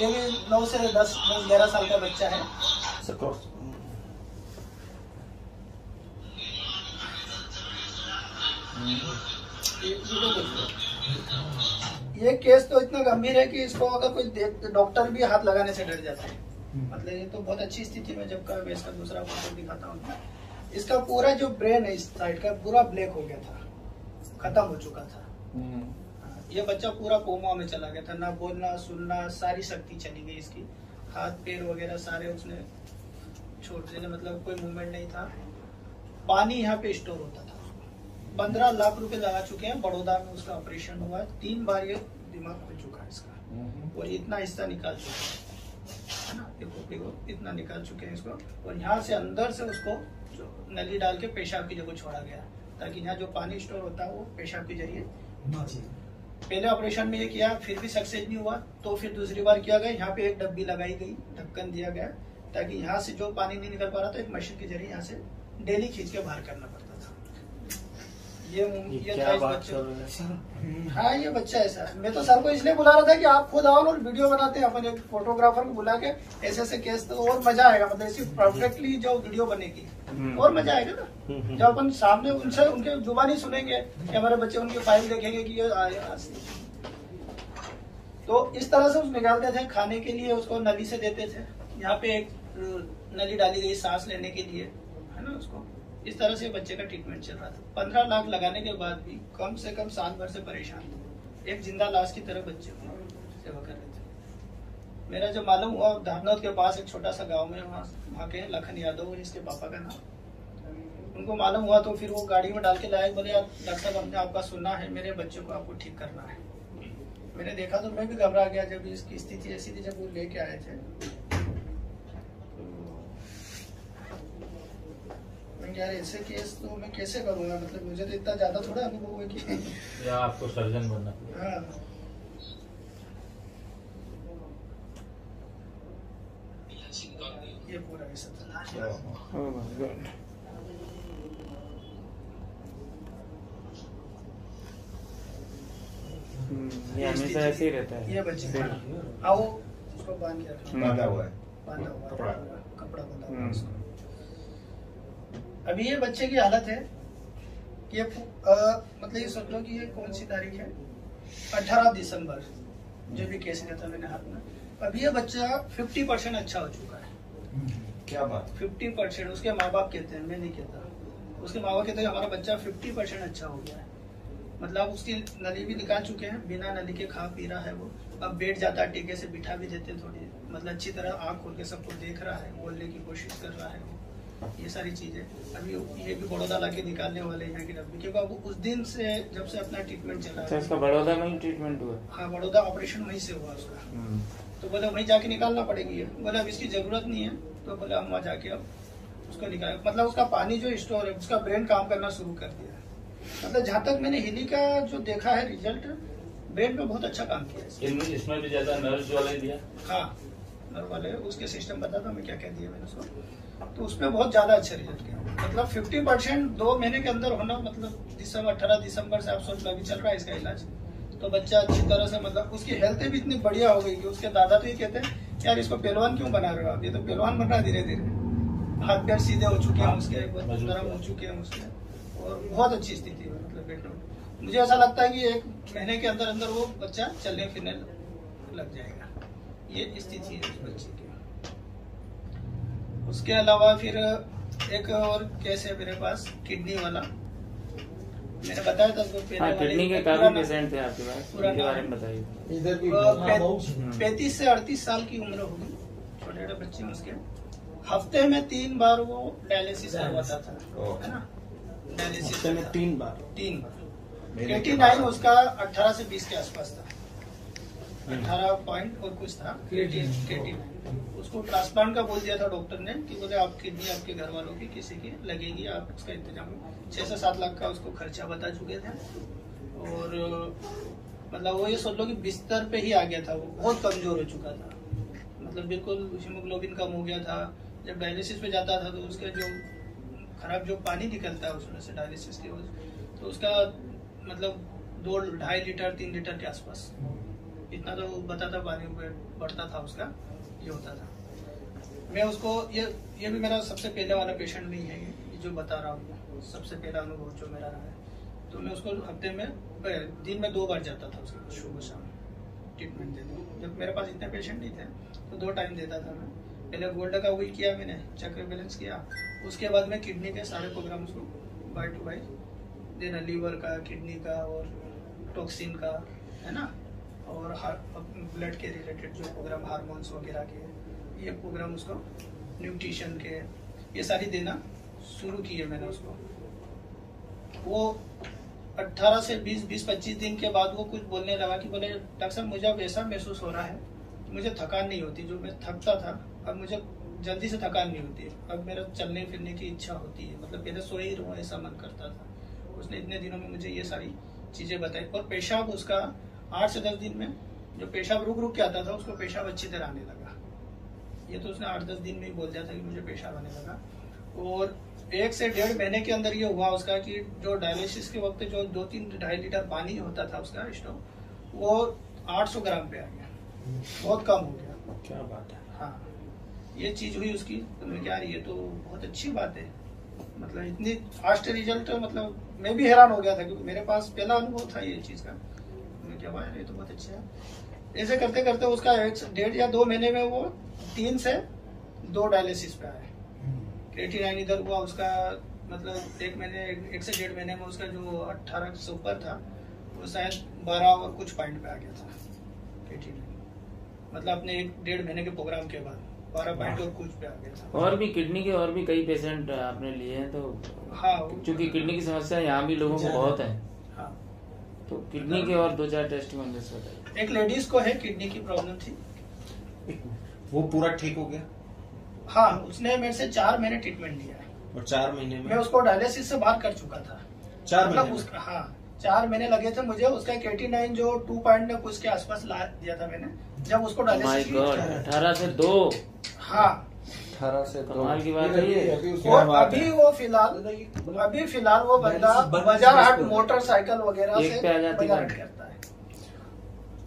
A: भी 9 से 10-11 साल का बच्चा है। ये केस तो इतना गंभीर है कि इसको अगर कोई डॉक्टर भी हाथ लगाने से डर जाता है। मतलब ये तो बहुत अच्छी स्थिति में, जब का मैं इसका दूसरा फोटो दिखाता हूँ, इसका पूरा जो ब्रेन है इस साइड का पूरा ब्लैक हो गया था, खत्म हो चुका था। ये बच्चा पूरा कोमा में चला गया था, ना बोलना सुनना, सारी शक्ति चली गई इसकी, हाथ पैर वगैरह सारे उसने छोड़ दिए, मतलब कोई मूवमेंट नहीं था। पानी यहाँ पे स्टोर होता था। 15 लाख रुपए लगा चुके हैं, बड़ौदा में उसका ऑपरेशन हुआ है, 3 बार ये दिमाग खुल चुका है इसका, और इतना हिस्सा निकाल चुके हैं ना, देखो इतना निकाल चुके हैं इसको। और यहाँ से अंदर से उसको नली डाल के पेशाब की जगह छोड़ा गया, ताकि यहाँ जो पानी स्टोर होता है वो पेशाब के जरिए। पहले ऑपरेशन में ये किया, फिर भी सक्सेस नहीं हुआ, तो फिर दूसरी बार किया गया। यहाँ पे एक डब्बी लगाई गई, ढक्कन दिया गया, ताकि यहाँ से जो पानी नहीं निकल पा रहा था, एक मशीन के जरिए यहाँ से डेली खींच के बाहर करना पड़ता था। ये
I: क्या
A: 23
I: बात
A: बच्चे।
I: कर रहे हैं?
A: हाँ ये बच्चा ऐसा है। मैं तो सर को इसलिए बुला रहा था कि आप खुद आओ और वीडियो बनाते हैं, अपन एक फोटोग्राफर को बुला के ऐसे ऐसे केस, तो और मजा आएगा। मतलब ऐसी परफेक्टली जो वीडियो बनेगी और मजा आएगा ना, जब अपन सामने उनसे उनके जुबानी सुनेंगे कि हमारे बच्चे उनकी फाइल देखेंगे कि ये आया। तो इस तरह से उसको निकालते थे। खाने के लिए उसको नली से देते थे, यहाँ पे एक नली डाली गई सांस लेने के लिए, है ना। उसको इस तरह से बच्चे का ट्रीटमेंट चल रहा था। 15 लाख लगाने के बाद भी कम से कम साल भर से परेशान थे। एक जिंदा लाश की तरह बच्चे को सेवा कर रहे थे। मेरा जो मालूम हुआ, धारनौद के पास एक छोटा सा गांव में, वहाँ के लखन यादव, इसके पापा का नाम, उनको मालूम हुआ तो फिर वो गाड़ी में डाल के लाए। बोले यार डॉक्टर साहब, हमने आपका सुना है, मेरे बच्चे को आपको ठीक करना है। मैंने देखा तो मैं भी घबरा गया जब इसकी स्थिति ऐसी थी। जब वो लेके आए थे यार ऐसे केस तो मैं कैसे करूंगा, मतलब मुझे तो इतना ज्यादा थोड़ा अनुभव है कि
C: या आपको सर्जन बनना।
A: हाँ। ये पूरा ऐसा था।
I: Oh my God. ये हमेशा ऐसे ही रहता है।
A: ये बच्चे आओ उसको बांध के रखना,
B: बांधा हुआ है,
A: बांधा हुआ
B: कपड़ा।
A: कपड़ा बांधा हुआ है उसको। अभी ये बच्चे की हालत है कि ये मतलब ये सोच लो कि ये कौन सी तारीख है, 18 दिसंबर, जो भी केस लिया था मैंने हाथ में। अभी ये बच्चा 50% अच्छा हो चुका है।
B: क्या बात।
A: 50% उसके माँ बाप कहते हैं, मैं नहीं कहता। उसके माँ बाप कहते हैं हमारा बच्चा 50% अच्छा हो गया है। मतलब उसकी नली भी निकाल चुके हैं, बिना नली के खा पी रहा है वो। अब बैठ जाता है, टीके से बिठा भी देते थोड़ी, मतलब अच्छी तरह आँख खोल के सबको देख रहा है, बोलने की कोशिश कर रहा है वो। ये सारी चीजें अभी ये भी बड़ौदा लाके निकालने वाले हैं कि डब्बी, क्योंकि अब उस दिन से जब से अपना ट्रीटमेंट चला
I: अच्छा,
A: है।
I: इसका बड़ौदा में ही ट्रीटमेंट हुआ?
A: हाँ, बड़ौदा ऑपरेशन वहीं से हुआ उसका। तो बोले वहीं जाके निकालना पड़ेगी। बोले अब इसकी जरूरत नहीं है, तो बोले हम वहाँ जाके अब उसको निकाले। मतलब उसका पानी जो स्टोर है, उसका ब्रेन काम करना शुरू कर दिया। मतलब जहाँ तक मैंने हिली का जो देखा है रिजल्ट, ब्रेन पे बहुत अच्छा काम किया है।
C: इसमें भी ज्यादा नर्व्स वाले दिया।
A: हाँ, नर्व वाले उसके सिस्टम बताता मैं क्या क्या दिया मैंने उसको। तो उसमें बहुत ज्यादा अच्छा रिजल्ट किया। मतलब 50% 2 महीने के अंदर होना, मतलब 18 दिसंबर से आप सोच लो अभी चल रहा है इसका इलाज। तो बच्चा अच्छी तरह से, मतलब उसकी हेल्थ भी इतनी बढ़िया हो गई कि उसके दादा तो ये कहते हैं यार इसको पहलवान क्यों बना रहे हो आप, ये तो पहलवान बन रहा है धीरे धीरे। हाथ पैर सीधे हो चुके हैं उसके, नरम हो चुके हैं उसके, और बहुत अच्छी स्थिति है। मतलब बेटो मुझे ऐसा लगता है कि 1 महीने के अंदर अंदर वो बच्चा चलने फिरने लग जाएगा। ये स्थिति है उस बच्चे की। उसके अलावा फिर एक और केस है मेरे पास, किडनी वाला। मैंने बताया था उसको पहले।
I: हाँ, किडनी के काफी पेशेंट थे आपके पास, उनके बारे में बताइए।
H: इधर भी
A: 35 से 38 साल की उम्र होगी, छोटे छोटे बच्चे उसके। हफ्ते में 3 बार वो डायलिसिस करवाता था, है ना। डायलिसिस
E: में 3 बार।
A: 3 बार। 89 उसका 18 से 20 के आसपास था, 18 पॉइंट और कुछ था। 89 उसको ट्रांसप्लांट का बोल दिया था डॉक्टर ने कि बोले आप किडनी आपके घर वालों की किसी की लगेगी, आप उसका इंतजाम। 6 से 7 लाख का उसको खर्चा बता चुके थे। और मतलब वो ये सोच लो कि बिस्तर पे ही आ गया था, वो बहुत कमजोर हो चुका था। मतलब बिल्कुल हीमोग्लोबिन कम हो गया था। जब डायलिसिस पे जाता था तो उसका जो खराब जो पानी निकलता है उसमें से डायलिसिस की वजह, तो उसका मतलब 2-2.5 लीटर 3 लीटर के आसपास इतना तो बताता पानी बढ़ता था उसका, ये होता था। मैं उसको ये भी मेरा सबसे पहले वाला पेशेंट नहीं है, ये जो बता रहा हूँ सबसे पहला अनुभव जो मेरा रहा है। तो मैं उसको हफ्ते में दिन में 2 बार जाता था उसके सुबह शाम ट्रीटमेंट देने। जब मेरे पास इतने पेशेंट नहीं थे तो 2 टाइम देता था मैं। पहले गोल्ड का व्हील किया मैंने, चक्र बैलेंस किया, उसके बाद में किडनी के सारे प्रोग्राम उसको बाय टू बाय देना, लीवर का, किडनी का और टॉक्सिन का, है ना, और ब्लड के रिलेटेड जो प्रोग्राम हार्मोन्स वगैरह के, ये प्रोग्राम उसको न्यूट्रिशन के, ये सारी देना शुरू किए मैंने उसको। वो 18 से 20-25 दिन के बाद वो कुछ बोलने लगा कि बोले डॉक्टर साहब मुझे अब ऐसा महसूस हो रहा है कि मुझे थकान नहीं होती। जो मैं थकता था अब मुझे जल्दी से थकान नहीं होती है, अब मेरा चलने फिरने की इच्छा होती है। मतलब पहले सोए ही रहूं ऐसा मन करता था। उसने इतने दिनों में मुझे ये सारी चीजें बताई। और पेशाब उसका 8 से 10 दिन में जो पेशाब रुक रुक के आता था उसको पेशाब अच्छी तरह आने लगा। ये तो उसने 8-10 दिन में ही बोल दिया था कि मुझे पेशाब आने लगा। और 1 से 1.5 महीने के अंदर ये हुआ उसका कि जो डायलिसिस के वक्त जो 2-3-2.5 लीटर पानी होता था उसका स्टोक, वो 800 ग्राम पे आ गया, बहुत कम हो गया।
F: क्या बात है।
A: हाँ, ये चीज हुई उसकी। तो मैं क्या, ये तो बहुत अच्छी बात है, मतलब इतनी फास्ट रिजल्ट, मतलब मैं भी हैरान हो गया था क्योंकि मेरे पास पहला अनुभव था ये चीज का। मैं क्या भाई ये तो बहुत अच्छा है। ऐसे करते करते उसका 1.5 या 2 महीने में वो 3 से 2 डायलिसिस पे आया। क्रिएटिनिन इधर हुआ उसका, मतलब 1 से 1.5 महीने में उसका जो 18 से ऊपर था वो शायद 12 और कुछ पॉइंट पे आ गया था क्रिएटिनिन, मतलब अपने 1-1.5 महीने के प्रोग्राम के बाद 12 पॉइंट और कुछ पे आ गया था।
G: और भी किडनी के और भी कई पेशेंट आपने लिए हैं, तो
A: हाँ,
G: क्योंकि किडनी की समस्या यहाँ भी लोगों को बहुत है,
A: हाँ,
G: तो किडनी के और 2-4 टेस्टिमोनियल्स बताइए।
A: एक लेडीज को है किडनी की प्रॉब्लम थी,
K: वो पूरा ठीक हो गया
A: हाँ, उसने मेरे से 4 महीने ट्रीटमेंट लिया है
K: और 4 महीने
A: मैं
K: में
A: उसको डायलिसिस से बाहर कर चुका था।
K: 4
A: मतलब
K: महीने
A: उसका, हाँ 4 महीने लगे थे मुझे। उसका क्रिएटिनिन जो 2 पॉइंट ने कुछ के आसपास ला दिया था मैंने जब उसको
G: माय
A: डायलिसिस
G: गॉड, 18 से 2,
A: हाँ,
K: 18 से
G: कमाल की बात है ये।
A: और अभी वो फिलहाल वो बंदा बाजार हाट मोटरसाइकिल वगैरह
G: एक
A: से
G: पे आ जाती
A: बाजार
G: है।
A: हाट करता है।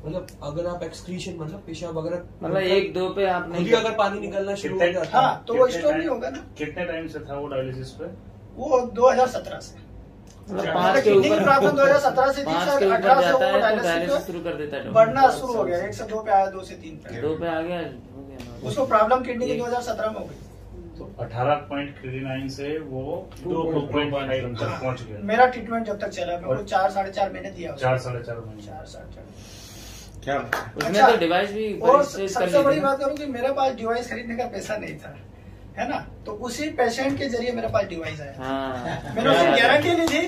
E: मतलब अगर आप एक्सक्रीशन मतलब पेशाब वगैरह
G: मतलब 1-2 पे आप
E: खुद
G: नहीं
E: ही अगर पानी निकलना शुरू हो जाता
A: हाँ, तो वो स्टोन नहीं होगा ना।
D: कितने टाइम से था वो डायलिसिस पे?
A: वो 2017 से,
G: मतलब 5 के
A: किडनी की
G: ऊपर
A: प्रॉब्लम 2017 से थी
G: 5
A: सर,
G: के ऊपर
A: 18 से
G: जाता
A: वो
G: है तो
A: डायलिसिस
G: डायलिसिस शुरू कर देता है
A: बढ़ना शुरू हो गया। 1 से 2 पे आया, 2 से 3 पे
G: 2 पे आ गया, हो गया।
A: उसको प्रॉब्लम किडनी की 2017 में हो गई।
D: तो 18.39 से वो 2.5 तक पहुंच गया।
A: मेरा ट्रीटमेंट जब तक चला मैं 4-4.5 महीने दिया उसको।
D: 4-4.5 महीने।
A: 4-4.5।
K: क्या
G: उसमें
A: अच्छा,
G: तो डिवाइस भी
A: और
G: परचेज कर
A: सबसे बड़ी
G: ली थी।
A: बात करूँ कि मेरे पास डिवाइस खरीदने का पैसा नहीं था, है ना, तो उसी पेशेंट के जरिए मेरे पास डिवाइस आया।
G: हाँ,
A: मैंने उसे गारंटी ली थी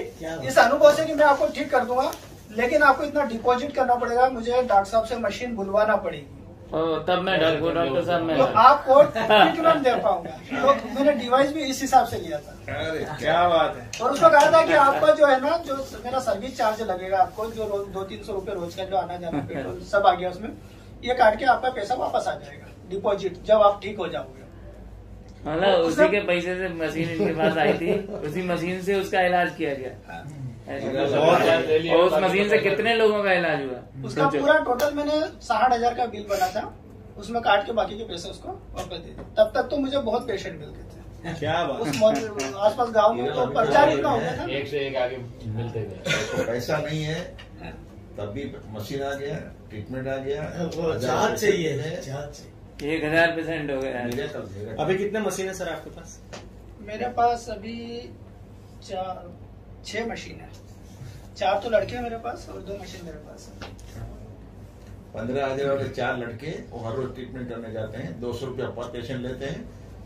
A: इस अनुभव से कि मैं आपको ठीक कर दूंगा, लेकिन आपको इतना डिपॉजिट करना पड़ेगा, मुझे डॉक्टर साहब से मशीन बुलवाना पड़ेगी,
G: और तब मैं डॉक्टर साहब मैं
A: तो आपको ट्रीटमेंट दे पाऊंगा। तो मैंने डिवाइस भी इस हिसाब से लिया था।
K: अरे क्या बात है।
A: और उसको कहा था कि आपका जो है ना, जो मेरा सर्विस चार्ज लगेगा आपको, जो 200-300 रुपए रोज का जो आना जाना पेट्रोल सब आ गया उसमें, ये काट के आपका पैसा वापस आ जाएगा डिपॉजिट जब आप ठीक हो जाओगे।
G: मतलब उसी के पैसे से मशीन इनके पास आई थी, उसी मशीन से उसका इलाज किया गया। और उस मशीन से कितने लोगों का इलाज हुआ?
A: उसका पूरा टोटल मैंने 60,000 का बिल बना था, उसमें काट के बाकी के पैसे उसको वापस दे दिए। तब तक तो मुझे बहुत पेशेंट मिलते थे
K: क्या बात
A: उस आसपास गांव में, तो प्रचार इतना हो गया था।
C: एक से एक आगे मिलते गए।
B: तो पैसा नहीं है तब भी मशीन आ गया, ट्रीटमेंट आ गया,
E: जांच चाहिए
G: 1000% हो गया।
K: अभी कितने मशीन है सर आपके पास?
A: मेरे पास अभी 6 मशीन है, 4 तो लड़के हैं मेरे पास और 2 मशीन मेरे पास है।
B: 15,000 वाले 4 लड़के वो हर रोज ट्रीटमेंट करने जाते हैं, 200 रुपया पर पेशेंट लेते हैं।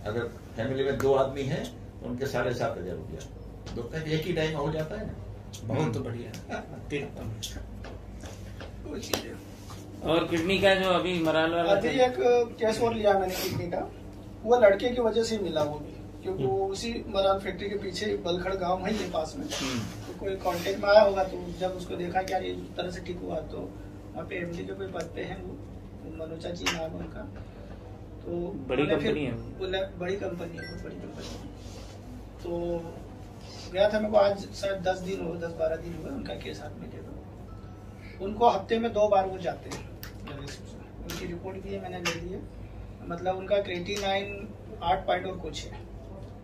B: अगर फैमिली में 2 आदमी हैं तो उनके 7,500 रुपया एक ही टाइम हो जाता है ना।
K: बहुत बढ़िया।
A: वो चीज़ है।
G: और किडनी का जो अभी मराल वाला
A: अभी एक केस और लिया मैंने किडनी का, वो लड़के की वजह से मिला वो भी, क्योंकि वो उसी मराल फैक्ट्री के पीछे बलखड़ गांव है पास में, तो कोई कांटेक्ट में आया होगा, तो जब उसको देखा कि यार ये तरह से ठीक हुआ, तो वहाँ पे एमडी के कोई पद पे हैं वो मनोजा जी नाम है उनका, तो
G: बड़ी
A: उन्होंने
G: कंपनी है।
A: बोला बड़ी कंपनी है, बहुत बड़ी कंपनी है। तो गया था मेरे को आज शायद 10-12 दिन हुए उनका केस हाथ में देखा। उनको हफ्ते में 2 बार वो जाते हैं, उनकी रिपोर्ट भी है मैंने ले ली है, मतलब उनका क्रिएटिनिन 8 पॉइंट और कुछ है,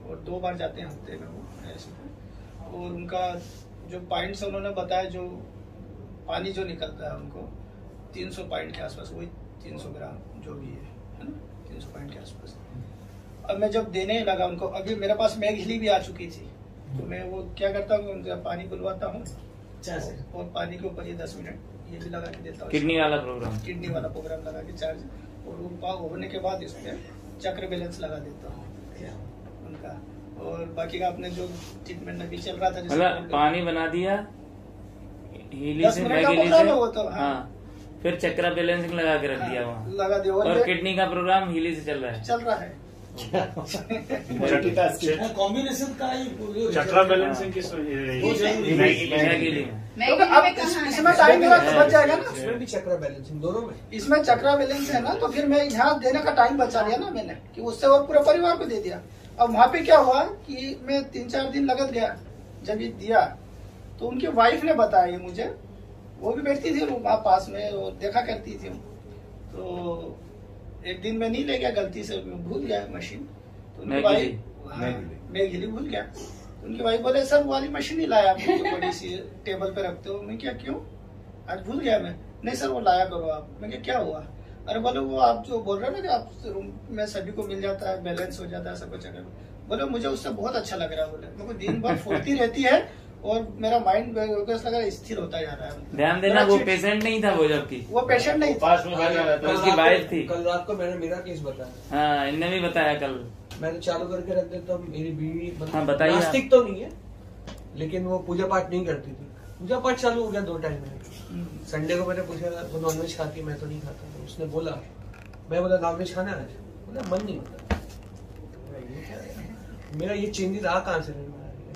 A: और 2 बार जाते हैं हफ्ते में वो ऐसे। और उनका जो पॉइंट्स उन्होंने बताया, जो पानी जो निकलता है उनको 300 पॉइंट के आसपास, वही 300 ग्राम जो भी है ना, 300 पॉइंट के आसपास। अब मैं जब देने लगा उनको, अभी मेरे पास मैगहिली भी आ चुकी थी, तो मैं वो क्या करता हूँ, उनका पानी बुलवाता हूँ और पानी के ऊपर ये 10 मिनट ये भी लगा के देता हूँ,
G: किडनी वाला प्रोग्राम
A: लगा के चार्ज, और वो होने के बाद इसमें चक्र बैलेंस लगा देता हूँ उनका। और बाकी का अपने जो ट्रीटमेंट अभी चल रहा था,
G: मतलब पानी बना दिया हीली
A: 10
G: से
A: मिनट का
G: मैगहिली
A: प्रोग्राम
G: से,
A: है वो तो, हाँ।
G: फिर चक्रा बैलेंसिंग लगा के रख दिया वहाँ,
A: लगा दिया,
G: और किडनी का प्रोग्राम हीली से चल रहा है।
E: कॉम्बिनेशन का ही
F: चक्रा बैलेंसिंग किस
G: मैगहिली में।
A: तो अब इसमें टाइम मेरा बच जाएगा ना,
E: इसमें भी चक्रा बैलेंसिंग दोनों में।
A: इसमें चक्रा बैलेंस है ना, तो फिर मैं यहाँ देने का टाइम बचा लिया ना मैंने, कि उससे और पूरे परिवार को दे दिया। अब वहां पे क्या हुआ कि मैं 3-4 दिन लगत गया जब ये दिया, तो उनकी वाइफ ने बताया मुझे, वो भी बैठती थी वहाँ पास में और देखा करती थी। तो एक दिन मैं नहीं ले गया, गलती से भूल गया मशीन, तो उनकी वाइफ, मैं गिली भूल गया, तो उनकी वाइफ बोले सर वो वाली मशीन नहीं लाया आप, जो बड़ी सी टेबल पे रखते हो। मैं क्या क्यों, आज भूल गया मैं। नहीं सर वो लाया करो आप। मैं क्या हुआ? अरे बोले वो आप जो बोल रहे हो ना कि आप रूम में सभी को मिल जाता है, बैलेंस हो जाता है सब कुछ। बोले मुझे उससे बहुत अच्छा लग रहा है। बोले मेरे को दिन भर फुर्ती रहती है और मेरा माइंड स्थिर होता जा रहा है।
G: ध्यान देना वो पेशेंट नहीं था, वो जबकि
A: वो पेशेंट नहीं था,
D: पास में बैठा रहता
G: उसकी वाइफ थी।
E: कल रात को मैंने मेरा केस बताया।
G: हाँ इनने भी बताया कल।
E: मैं तो चालू करके रख देता हूँ। मेरी बीवी
G: हाँ, बताइए आप।
E: नास्तिक तो नहीं है, लेकिन वो पूजा पाठ नहीं करती थी। पूजा पाठ चालू हो गया 2 टाइम में। संडे को मैंने पूछा वो नॉनवेज खाती, मैं तो नहीं खाता। तो उसने बोला, मैं बोला नॉनवेज खाना है, बोला मन नहीं होता। मेरा ये चेंजेस आ कहाँ से रहे,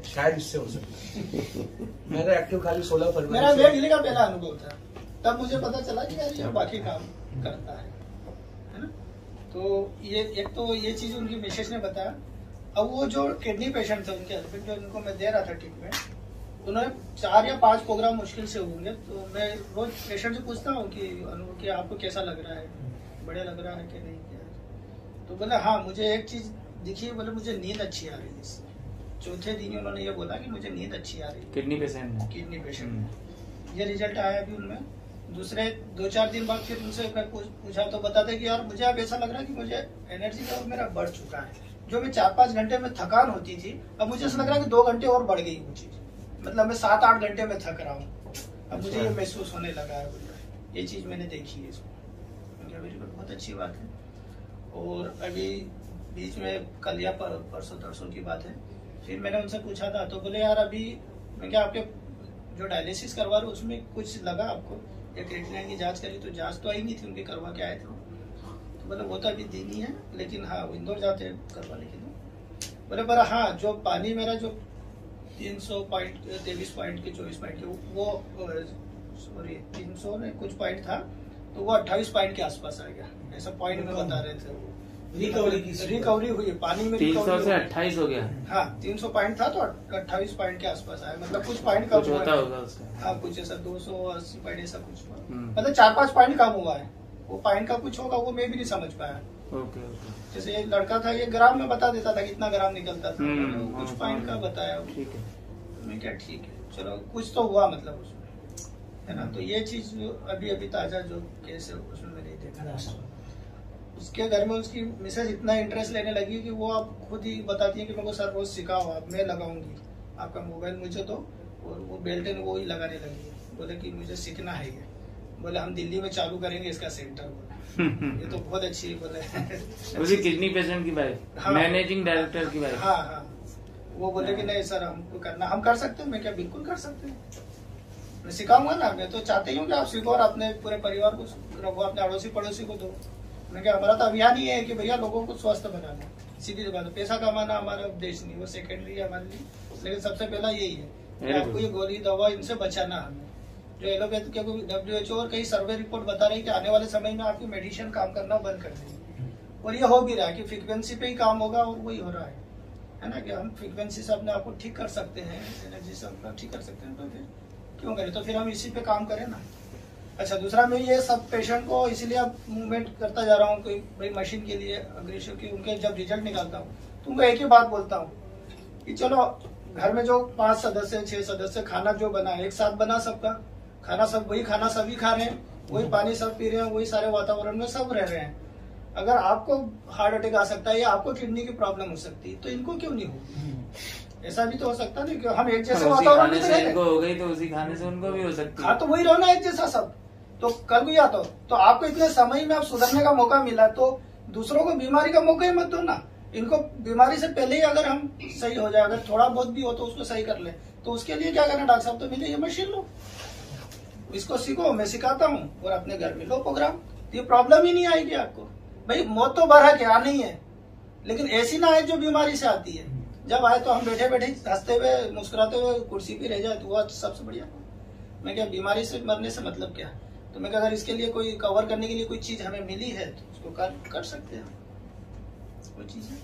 E: शायद इससे हो सकता। मेरा एक्टिव खाली 16 फरवरी
A: मेरा वेट गिली का पहला अनुभव था, तब मुझे पता चला कि यार ये बाकी काम करता है ना। तो ये एक तो ये चीज उनकी मिसेज ने बताया। अब वो जो किडनी पेशेंट थे, उनके हस्बैंड, जो उनको मैं दे रहा था ट्रीटमेंट, उन्होंने 4 या 5 प्रोग्राम मुश्किल से होंगे। तो मैं रोज पेशेंट से पूछता हूँ कि अनुभव कि आपको कैसा लग रहा है, बढ़िया लग रहा है कि नहीं क्या। तो बोले हाँ मुझे एक चीज दिखी, बोले मुझे नींद अच्छी आ रही है। चौथे दिन उन्होंने ये बोला कि मुझे नींद अच्छी आ रही है।
G: किडनी पेशेंट,
A: किडनी पेशेंट, ये रिजल्ट आया अभी उनमें। दूसरे 2-4 दिन बाद फिर उनसे मैं पूछा तो बताते कि यार मुझे अब ऐसा लग रहा है कि मुझे एनर्जी लेवल मेरा बढ़ चुका है। जो मैं 4-5 घंटे में थकान होती थी, अब मुझे ऐसा लग रहा है कि 2 घंटे और बढ़ गई वो चीज। मतलब मैं 7-8 घंटे में थक रहा हूँ, अब मुझे ये महसूस होने लगा है। ये चीज मैंने देखी है इसको, बहुत अच्छी बात है। और अभी बीच में कल या परसों तरसों की बात है, फिर मैंने उनसे पूछा था तो बोले यार अभी मैं क्या आपके जो डायलिसिस करवा रहे उसमें कुछ लगा आपको, या क्रिएटिनिन की जांच करी तो जांच तो आई नहीं थी उनकी, करवा के आए थे। तो बोले वो तो अभी देनी है, लेकिन हाँ वो इंदौर जाते हैं करवाने के लिए। बोले पर हाँ जो पानी मेरा जो 323 पॉइंट के 24 पॉइंट के वो सॉरी 300 ने कुछ पॉइंट था, तो वो 28 पॉइंट के आसपास आ गया। ऐसा पॉइंट में बता रहे थे। रिकवरी हुई है पानी में,
G: 300 से 28 हो गया।
A: हाँ 300 पॉइंट था तो 28 पॉइंट के आसपास आया। मतलब कुछ पॉइंट कम
G: होता होगा उसका।
A: हाँ कुछ ऐसा 280 पॉइंट ऐसा कुछ हुआ, मतलब 4-5 पॉइंट कम हुआ है। वो पॉइंट का कुछ होगा, वो मैं भी नहीं समझ पाया।
G: ओके।
A: जैसे ये लड़का था, ये ग्राम में बता देता था कितना ग्राम निकलता था, कुछ पॉइंट का बताया।
G: ठीक है,
A: मैं क्या ठीक है चलो कुछ तो हुआ मतलब उसमें, है ना। तो ये चीज अभी ताजा जो केस है उसमें मैंने देखा। उसके घर में उसकी मिसेज इतना इंटरेस्ट लेने लगी कि वो आप खुद ही बताती है कि मेरे को सर रोज सिखाओ आप, मैं लगाऊंगी आपका मोबाइल मुझे तो, और वो बेल्ट वो ही लगाने लगी है। बोले कि मुझे सीखना है ये। बोले हम दिल्ली में चालू करेंगे इसका सेंटर। बोले ये तो बहुत अच्छी बोले
G: उसी किडनी पेशेंट की वाइफ, मैनेजिंग डायरेक्टर की वाइफ।
A: हाँ हाँ, वो बोले कि नहीं सर हमको करना, हम कर सकते हैं। मैं क्या बिल्कुल कर सकते हैं, मैं सिखाऊंगा ना। मैं तो चाहती हूँ कि आप सीखो और अपने पूरे परिवार को रखो, अपने अड़ोसी पड़ोसी को दो। मैं क्या हमारा तो अभियान ही है कि भैया लोगों को स्वस्थ बनाना, सीधी बात है। पैसा कमाना हमारा उद्देश्य नहीं, वो सेकेंडरी है हमारे लिए, लेकिन सबसे पहला यही है कि आपको ये गोली दवा इनसे बचाना हमें। जो एलोपैथी के WHO और कई सर्वे रिपोर्ट बता रही है कि आने वाले समय में आपकी मेडिसिन काम करना बंद कर देगी, और ये हो भी रहा है कि फ्रीक्वेंसी पे ही काम होगा, और वही हो रहा है ना, कि हम फ्रीक्वेंसी से अपने आप को ठीक कर सकते हैं, एनर्जी से अपना ठीक कर सकते हैं। तो फिर क्यों करें, तो फिर हम इसी पे काम करें ना। अच्छा दूसरा मैं ये सब पेशेंट को इसीलिए अब मूवमेंट करता जा रहा हूँ कि भाई मशीन के लिए अग्रेसिव की उनके जब रिजल्ट निकालता हूँ तो उनको एक ही बात बोलता हूँ कि चलो घर में जो 5 सदस्य 6 सदस्य खाना जो बना एक साथ बना, सबका खाना सब वही खाना सभी खा रहे हैं, वही पानी सब पी रहे हैं, वही सारे वातावरण में सब रह रहे हैं। अगर आपको हार्ट अटैक आ सकता है या आपको किडनी की प्रॉब्लम हो सकती है तो इनको क्यों नहीं होगी? ऐसा भी तो हो सकता नहीं कि हम एक जैसे वातावरण में
G: इनको हो गई तो उसी खाने से उनको भी हो सकती है।
A: हाँ तो वही रहो ना एक जैसा सब, तो कल भी आता तो आपको इतने समय में आप सुधरने का मौका मिला, तो दूसरों को बीमारी का मौका ही मत दो ना। इनको बीमारी से पहले ही अगर हम सही हो जाए, अगर थोड़ा बहुत भी हो तो उसको सही कर ले, तो उसके लिए क्या करना डॉक्टर साहब, तो मिले ये मशीन लो, इसको सीखो, मैं सिखाता हूँ, और अपने घर में लो प्रोग्राम, ये प्रॉब्लम ही नहीं आएगी आपको। भाई मौत तो बाहर क्या नहीं है, लेकिन ऐसी ना आए जो बीमारी से आती है। जब आए तो हम बैठे बैठे हंसते हुए मुस्कुराते हुए कुर्सी पे रह जाए तो वो सबसे बढ़िया। मैं क्या बीमारी से मरने से मतलब क्या, तो मैं अगर इसके लिए कोई कवर करने के लिए कोई चीज हमें मिली है तो उसको कर सकते हैं, कोई चीज है।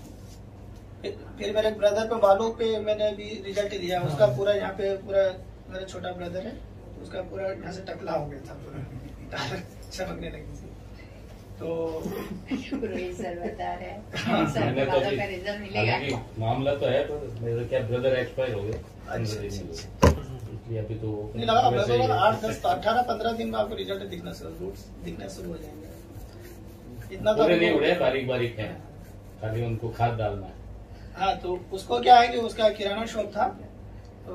A: फिर मेरे ब्रदर पे बालों पे मैंने भी रिजल्ट दिया, उसका पूरा यहाँ पे पूरा, मेरा छोटा ब्रदर है उसका पूरा यहाँ से टकला हो गया था, पूरा चमकने लगी थी। तो
J: रोहित सर बता रहे
C: हाँ,
J: हैं सर
C: मैंने तो
J: बालों
C: अभी-
J: का रिजल्ट मिलेगा।
C: हालांकि मामला तो है, पर मेरा क्या ब्रदर एक्सपायर हो गया 15 दिन में, इसलिए अभी तो
A: नहीं लगा,
C: वैसे ही
A: 8, 10, 18, 15 दिन में आपको रिजल्ट दिखना शुरू हो जाएंगे। इतना तो
C: पूरे नहीं उड़े, बारीक बारीक है, खाली उनको खाद डालना है।
A: हाँ, तो उसको क्या है कि उसका किराना शॉप था, तो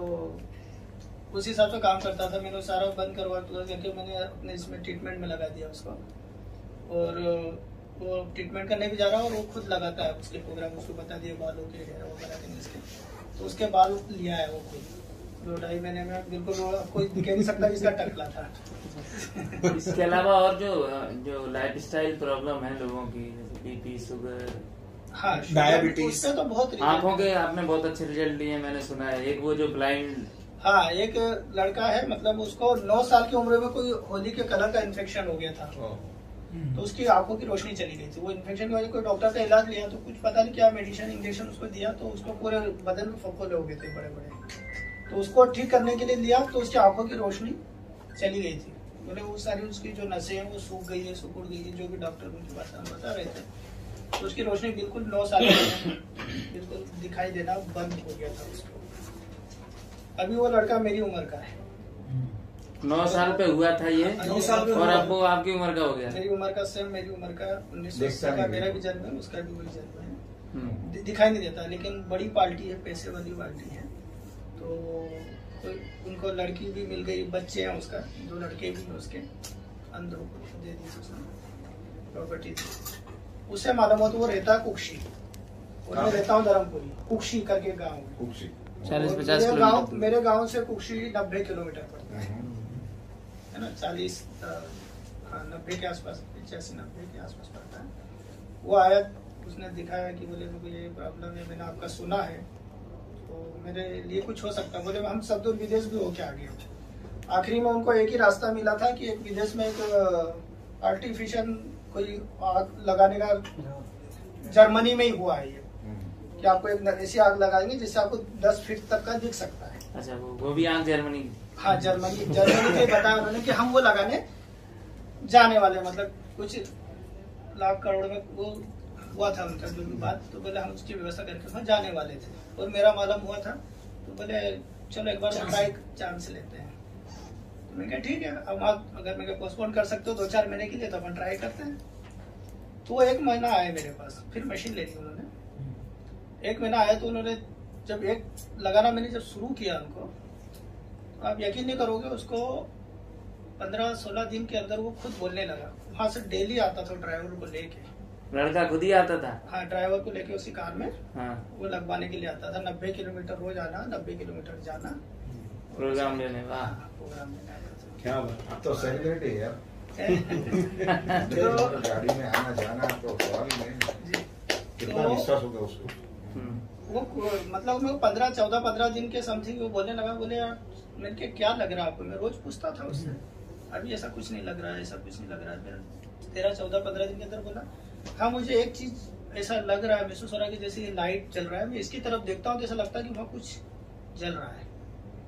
A: उस हिसाब से काम करता था। मैंने सारा बंद करवा करके मैंने अपने इसमें ट्रीटमेंट में लगा दिया उसको, और वो ट्रीटमेंट करने भी जा रहा है और वो खुद लगाता है उसके प्रोग्राम, उसको बता दिए बालों के हेयर वगैरह के इसके, तो उसके बाल लिया है वो खुद 2-2.5 महीने में, बिल्कुल वो कोई दिख नहीं सकता जिसका टकला था।
G: इसके अलावा और जो लाइफस्टाइल प्रॉब्लम है लोगों की, जैसे बीपी, शुगर,
A: हाँ,
K: डायबिटीज,
A: उससे तो बहुत
G: आंखों के आपने बहुत अच्छे रिजल्ट लिए मैंने सुना है। एक वो जो ब्लाइंड,
A: हाँ, एक लड़का है, मतलब उसको 9 साल की उम्र में कोई होली के कलर का इन्फेक्शन हो गया था, तो उसकी आंखों की रोशनी चली गई थी। वो इन्फेक्शन की वजह से कोई डॉक्टर का इलाज लिया, तो कुछ पता नहीं क्या मेडिसिन इंजेक्शन उसको दिया, तो उसको पूरे बदन में फफोले हो गए थे बड़े बड़े, तो उसको ठीक करने के लिए लिया, तो उसकी आंखों की रोशनी चली गई थी। बोले वो सारी उसकी जो नसें हैं वो सूख गई है, सुकुड़ गई है, जो भी डॉक्टर उनकी बात बता रहे थे, तो उसकी रोशनी बिल्कुल 9 साल में बिल्कुल दिखाई देना बंद हो गया था उसको। अभी वो लड़का मेरी उम्र का है,
G: 9 साल पे हुआ था ये,
A: 9 साल पे
G: और अब वो आपकी उम्र का हो गया।
A: मेरी उम्र का सेम, मेरी उम्र का 1980 का मेरा भी जन्म है, उसका भी वही जन्म है। दिखाई नहीं देता, लेकिन बड़ी पार्टी है, पैसे वाली पार्टी है, तो उनको लड़की भी मिल गई, बच्चे हैं उसका, 2 लड़के भी हैं उसके, अंदर दे दी उसने प्रॉपर्टी। उसे मालूम हो तो वो रहता है कुक्षी, और मैं रहता हूँ धर्मपुरी, कुक्षी करके गाँव में।
G: 40-50 किलोमीटर।
A: मेरे गांव से कुक्षी 90 किलोमीटर पड़ता है ना, 40, 90 के आसपास, 85-90 के आसपास पड़ता है। वो आया, उसने दिखाया कि बोले मुझे ये प्रॉब्लम है, मैंने आपका सुना है, तो मेरे लिए कुछ हो सकता है। बोले हम सब दूर विदेश भी होके आ गए। आखिरी में उनको एक ही रास्ता मिला था कि एक विदेश में एक आर्टिफिशियल कोई आग लगाने का, जर्मनी में ही हुआ है ये, कि आपको एक ऐसी आग लगाएंगे जिससे आपको 10 फीट तक का दिख सकता है।
G: अच्छा, वो भी आग जर्मनी?
A: हाँ, जर्मनी से बताया उन्होंने कि हम वो लगाने जाने वाले, मतलब कुछ लाख करोड़ में वो हुआ था उनका जो भी बात, तो बोले हम उसकी व्यवस्था करके वहाँ जाने वाले थे, और मेरा मालूम हुआ था, तो बोले चलो एक बार ट्राई चांस लेते हैं। तो मैं कहा ठीक है, अब आप अगर मैं पोस्टपोन कर सकते हो 2-4 महीने के लिए, तो अपन ट्राई करते हैं। तो वो 1 महीना आए मेरे पास, फिर मशीन ले ली उन्होंने। 1 महीना आया तो उन्होंने जब एक लगाना मैंने जब शुरू किया उनको, तो आप यकीन नहीं करोगे, उसको 15-16 दिन के अंदर वो खुद बोलने लगा। वहां से डेली आता था ड्राइवर को लेके,
G: लड़का खुद ही आता था?
A: हाँ, ड्राइवर को लेके उसकी कार में,
G: हाँ,
A: वो लगवाने के लिए आता था। 90 किलोमीटर रोज आना, 90 किलोमीटर जाना,
G: प्रोग्राम लेने। वाह,
A: प्रोग्राम लेने आता था।
K: क्या बात।
B: अब तो सेलिब्रिटी है यार,
A: तो
B: गाड़ी में आना जाना तो सवाल ही नहीं। कितना विश्वास होगा उसको।
A: वो मतलब मेरे को 15 दिन के समथिंग वो बोलने लगा, बोले यार मेरे के क्या लग रहा है आपको? मैं रोज पूछता था उससे, अभी ऐसा कुछ नहीं लग रहा है, ऐसा कुछ नहीं लग रहा है। 13-14-15 दिन के अंदर बोला, हाँ मुझे एक चीज ऐसा लग रहा है, महसूस हो रहा है कि जैसे लाइट जल रहा है, मैं इसकी तरफ देखता हूँ तो ऐसा लगता है कि वहाँ कुछ जल रहा है।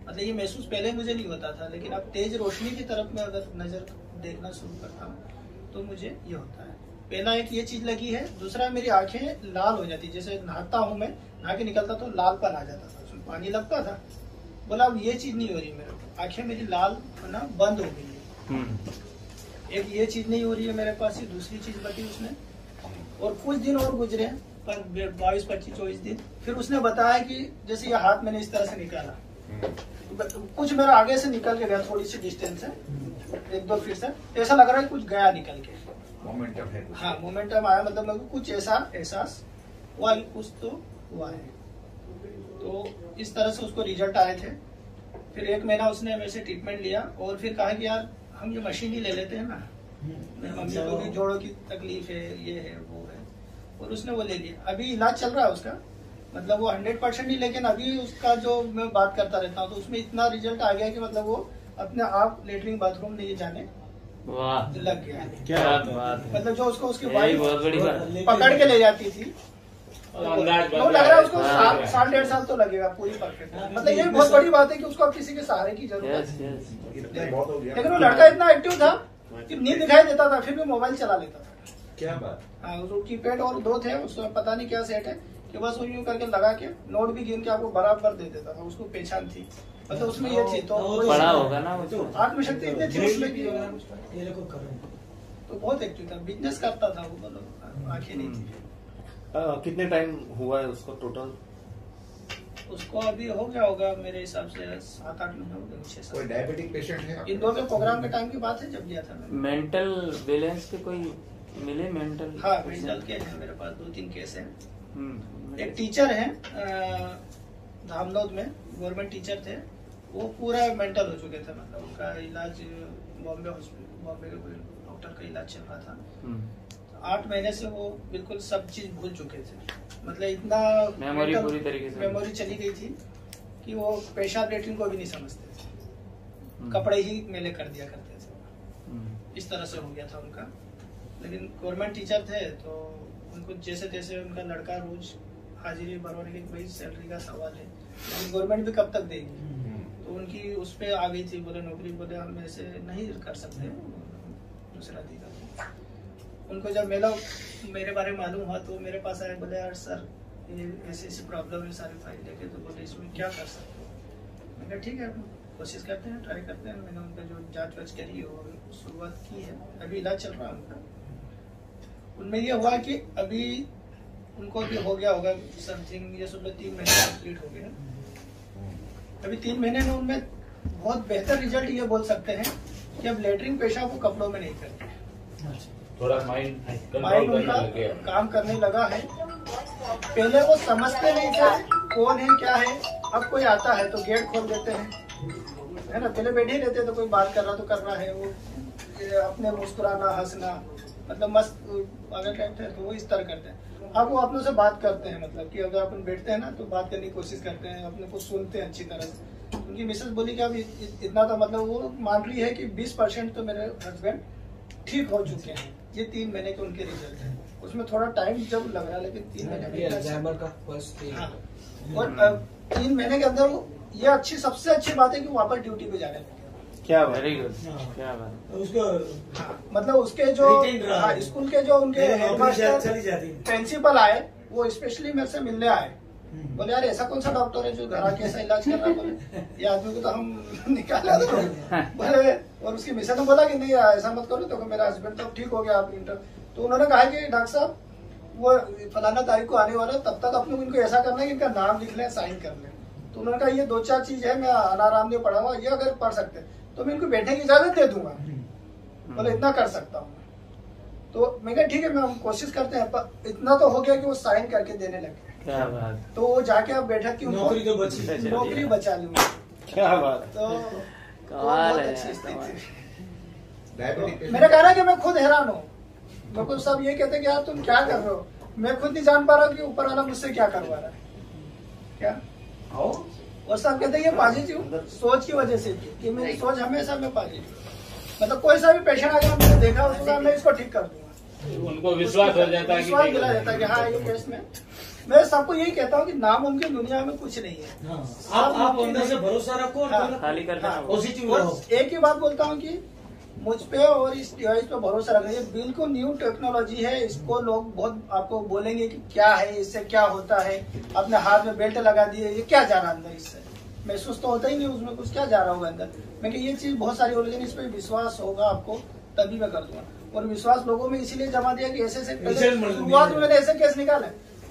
A: मतलब ये महसूस पहले मुझे नहीं होता था, लेकिन अब तेज रोशनी की तरफ में अगर नजर देखना शुरू करता हूँ तो मुझे ये होता है। पहला एक ये चीज लगी है, दूसरा मेरी आंखें लाल हो जाती, जैसे नहाता हूँ मैं, नहा के निकलता तो लालपन आ जाता था, उसमें पानी लगता था। बोला अब ये चीज नहीं हो रही, मेरे आंखें मेरी लाल होना बंद हो गई है। एक ये चीज नहीं हो रही है मेरे पास, ये दूसरी चीज बताई उसने। और कुछ दिन और गुजरे, 22-25-24 दिन, फिर उसने बताया कि जैसे ये हाथ मैंने इस तरह से निकाला, कुछ मेरा आगे से निकल के गया, थोड़ी सी डिस्टेंस है, 1-2 फीट से, ऐसा लग रहा है कुछ गया निकल के,
B: मोमेंटम है।
A: हाँ, मोमेंटम आया, मतलब मेरे को कुछ ऐसा एहसास हुआ, कुछ तो हुआ है। तो इस तरह से उसको रिजल्ट आए थे। फिर 1 महीना उसने वैसे ट्रीटमेंट लिया, और फिर कहा कि यार हम ये मशीन ही ले लेते हैं ना, मेरी मम्मी को भी जोड़ों की तकलीफ है, ये है वो है, और उसने वो ले लिया। अभी इलाज चल रहा है उसका, मतलब वो 100% नहीं, लेकिन अभी उसका जो मैं बात करता रहता हूँ तो उसमें इतना रिजल्ट आ गया कि मतलब वो अपने आप लेटरिन बाथरूम नहीं जाने लग गया है।
K: क्या बात है।
A: मतलब जो उसको उसकी
G: यही बहुत बड़ी बात।
A: पकड़ के ले जाती थी,
C: अंदाज
A: तो लग रहा है उसको साल 1.5 साल तो लगेगा पूरी परफेक्ट। मतलब ये बहुत बड़ी बात है कि उसको अब किसी के सहारे की जरूरत है।
B: बहुत हो गया।
A: लेकिन वो लड़का इतना एक्टिव था कि नींद दिखाई देता था फिर भी मोबाइल चला लेता था।
B: क्या बात।
A: हाँ, उसको कीपैड और 2 थे, उसमें पता नहीं क्या सेट है कि बस वो यूं करके लगा के नोट भी गिन के आपको बराबर दे देता था। उसको पहचान थी, मतलब उसमें ये थी। तो
G: बड़ा होगा ना वो,
A: आत्मशक्ति इतनी थी उसमें कि तो बहुत एक्टिव था, बिजनेस करता था वो, मतलब आंखें नहीं थी।
K: कितने टाइम हुआ है उसको टोटल?
A: उसको अभी हो गया होगा मेरे हिसाब से 7-8 महीने हो गए, 6-7।
B: कोई डायबिटिक पेशेंट है?
A: इंदौर के प्रोग्राम के टाइम की बात है जब लिया था मैंने।
G: मेंटल बैलेंस के कोई मिले मेंटल?
A: हाँ, मेंटल के हैं मेरे पास 2-3 केस हैं। एक टीचर है धामनोद में, गवर्नमेंट टीचर थे, वो पूरा मेंटल हो चुके थे। मतलब उनका इलाज बॉम्बे के कोई डॉक्टर का इलाज चल रहा था। 8 महीने से वो बिल्कुल सब चीज भूल चुके थे। मतलब इतना
G: मेमोरी पूरी तरीके से
A: मेमोरी चली गई थी कि वो पेशाब लेटरिन को भी नहीं समझते थे, कपड़े ही मेले कर दिया करते थे। इस तरह से हो गया था उनका। लेकिन गवर्नमेंट टीचर थे तो उनको जैसे तैसे उनका लड़का रोज हाजिरी भरवाने की, भाई सैलरी का सवाल है, लेकिन गवर्नमेंट भी कब तक देगी। तो उनकी उस पर आ गई थी, बोले नौकरी, बोले हम ऐसे नहीं कर सकते, दूसरा अधिकारी। उनको जब मेरे बारे में मालूम हुआ तो मेरे पास आए, बोले यार सर ये ऐसी प्रॉब्लम है, सारी फाइल लेके। तो बोले इसमें क्या कर सकते हो? मैंने कहा ठीक है कोशिश करते हैं, ट्राई करते हैं। मैंने उनका जो जांच वाच करी और शुरुआत की है, अभी इलाज चल रहा है उनका। उनमें ये हुआ कि अभी उनको भी हो गया होगा समथिंग, ये समझो 3 महीने कंप्लीट हो गए। अभी 3 महीने में उनमें बहुत बेहतर रिजल्ट ये बोल सकते हैं कि अब लेटरिन पेशाब वो कपड़ों में नहीं करते,
C: थोड़ा माइंड
A: उनका काम करने लगा है। पहले वो समझते नहीं थे कौन है क्या है, अब कोई आता है तो गेट खोल देते हैं, है ना। पहले बैठे रहते तो कोई बात कर रहा तो कर रहा है, वो अपने मुस्कुराना हंसना, मतलब मस्त अगर कहते हैं तो वो इस तरह करते हैं। अब वो अपनों से बात करते हैं, मतलब कि अगर अपन बैठते हैं ना तो बात करने की कोशिश करते हैं, अपने को सुनते हैं अच्छी तरह से। उनकी मिसेस बोली कि अब इतना तो मतलब वो मान रही है कि 20% तो मेरे हस्बैंड ठीक हो चुके हैं। ये 3 महीने के उनके रिजल्ट है। उसमें थोड़ा टाइम जब लग रहा है, लेकिन 3 महीने और 3 महीने के अंदर ये अच्छी सबसे अच्छी बात है कि वो वापस ड्यूटी पे जाने लगे।
K: क्या
G: वेरी गुड, क्या बात।
H: उसको
A: मतलब उसके जो स्कूल के जो उनके हेडमास्टर प्रिंसिपल आए, वो स्पेशली मेरे से मिलने आए। बोले यार ऐसा कौन सा डॉक्टर है जो घर आके ऐसा इलाज कर रहा है? बोले ये आदमी को तो हम निकाला था। बोले, और उसकी मिसेस ने बोला कि नहीं ऐसा मत करो, तो मेरा हस्बैंड तो ठीक हो गया आप इंटर। तो उन्होंने कहा कि डॉक्टर साहब वो फलाना तारीख को आने वाला है, तब तक अपने इनको ऐसा करना है कि इनका नाम लिख लें, साइन कर लें। तो उन्होंने कहा ये 2-4 चीज है, मैं अनाराम नहीं पढ़ा हुआ, ये अगर पढ़ सकते तो मैं इनको बैठने की इजाजत दे दूंगा। बोले इतना कर सकता हूँ। तो मैं कहा ठीक है, मैं हम कोशिश करते हैं। पर इतना तो हो गया कि वो साइन करके देने लगे।
G: क्या बात।
A: तो वो जाके अब बैठक की
H: नौकरी तो बची,
A: नौकरी बचा ली।
K: क्या बात।
A: तो
G: कमाल है,
A: अच्छी स्थिति।
B: डायबिटिक
A: मैंने कहा ना कि मैं खुद हैरान हूँ। मेरे को सब ये कहते कि यार तुम क्या कर रहे हो, मैं खुद नहीं जान पा रहा हूँ कि ऊपर वाला मुझसे क्या करवा रहा है क्या। और सब कहते हैं ये पॉजिटिव सोच की वजह से थी कि मेरी सोच हमेशा में पॉजिटिव, मतलब कोई सा भी पेशेंट आ गया मैंने देखा उसका मैं इसको ठीक कर दूंगा।
C: उनको विश्वास हो जाता है,
A: विश्वास दिला जाता है कि हाँ ये केस में। मैं सबको यही कहता हूँ कि नामुमकिन दुनिया में कुछ नहीं है।
H: आप अंदर से भरोसा रखो और
G: खाली करना
H: पॉजिटिव रहो।
A: एक ही बात बोलता हूँ कि मुझ पे और इस डिवाइस पे भरोसा रखना। ये बिल्कुल न्यू टेक्नोलॉजी है, इसको लोग बहुत आपको बोलेंगे कि क्या है, इससे क्या होता है, अपने हाथ में बेल्ट लगा दिए, ये क्या जा रहा है अंदर, इससे महसूस तो होता ही नहीं उसमें कुछ क्या जा रहा होगा अंदर। मैं कि ये चीज बहुत सारी हो, लेकिन इस पे विश्वास होगा आपको तभी मैं कर दूंगा। और विश्वास लोगों में इसीलिए जमा दिया कि ऐसे शुरुआत में मैंने ऐसे केस निकाले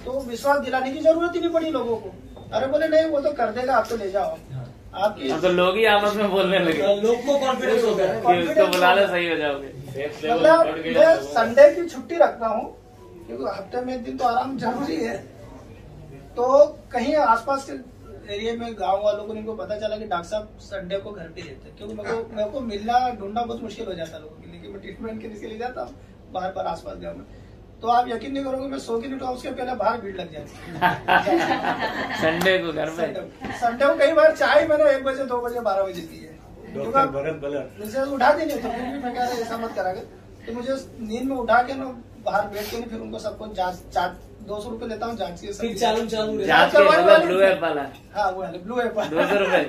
A: तो विश्वास दिलाने की जरूरत ही नहीं पड़ी लोगों को। अरे बोले नहीं वो तो कर देगा, आप तो ले जाओ आपकी।
G: तो लोग ही आपस में बोलने लगे,
H: लोग को कॉन्फिडेंस हो गया
G: कि उसको बुला लो सही हो जाओगे।
A: मतलब मैं संडे की छुट्टी रखता हूँ क्योंकि हफ्ते में 1 दिन तो आराम जरूरी है। तो कहीं आसपास के एरिया में गांव वालों को इनको पता चला कि डॉक्टर साहब संडे को घर पे रहते हैं, क्योंकि मेरे को मिलना ढूंढना बहुत मुश्किल हो जाता है लोगों के लिए कि मैं ट्रीटमेंट के लिए जाता हूँ बाहर आसपास गाँव में। तो आप यकीन नहीं करोगे मैं 100 की उसके पहले बाहर भीड़ लग जाती है।
G: संडे को घर में,
A: संडे को कई बार चाय मैंने 1 बजे 2 बजे 12 बजे पी है।
K: डॉक्टर भरत बलर
A: मुझे उठा देंगे तो फिर भी मैं कह रहा ऐसा मत करा कर। तो मुझे नींद में उठा के ना बाहर बैठ के फिर उनको सबको 200 रुपए लेता हूँ जांच के।
H: फिर चालू रहता
G: जांच के मतलब ब्लू ऐप वाला।
A: हाँ वो वाले ब्लू ऐप
G: 200 रुपए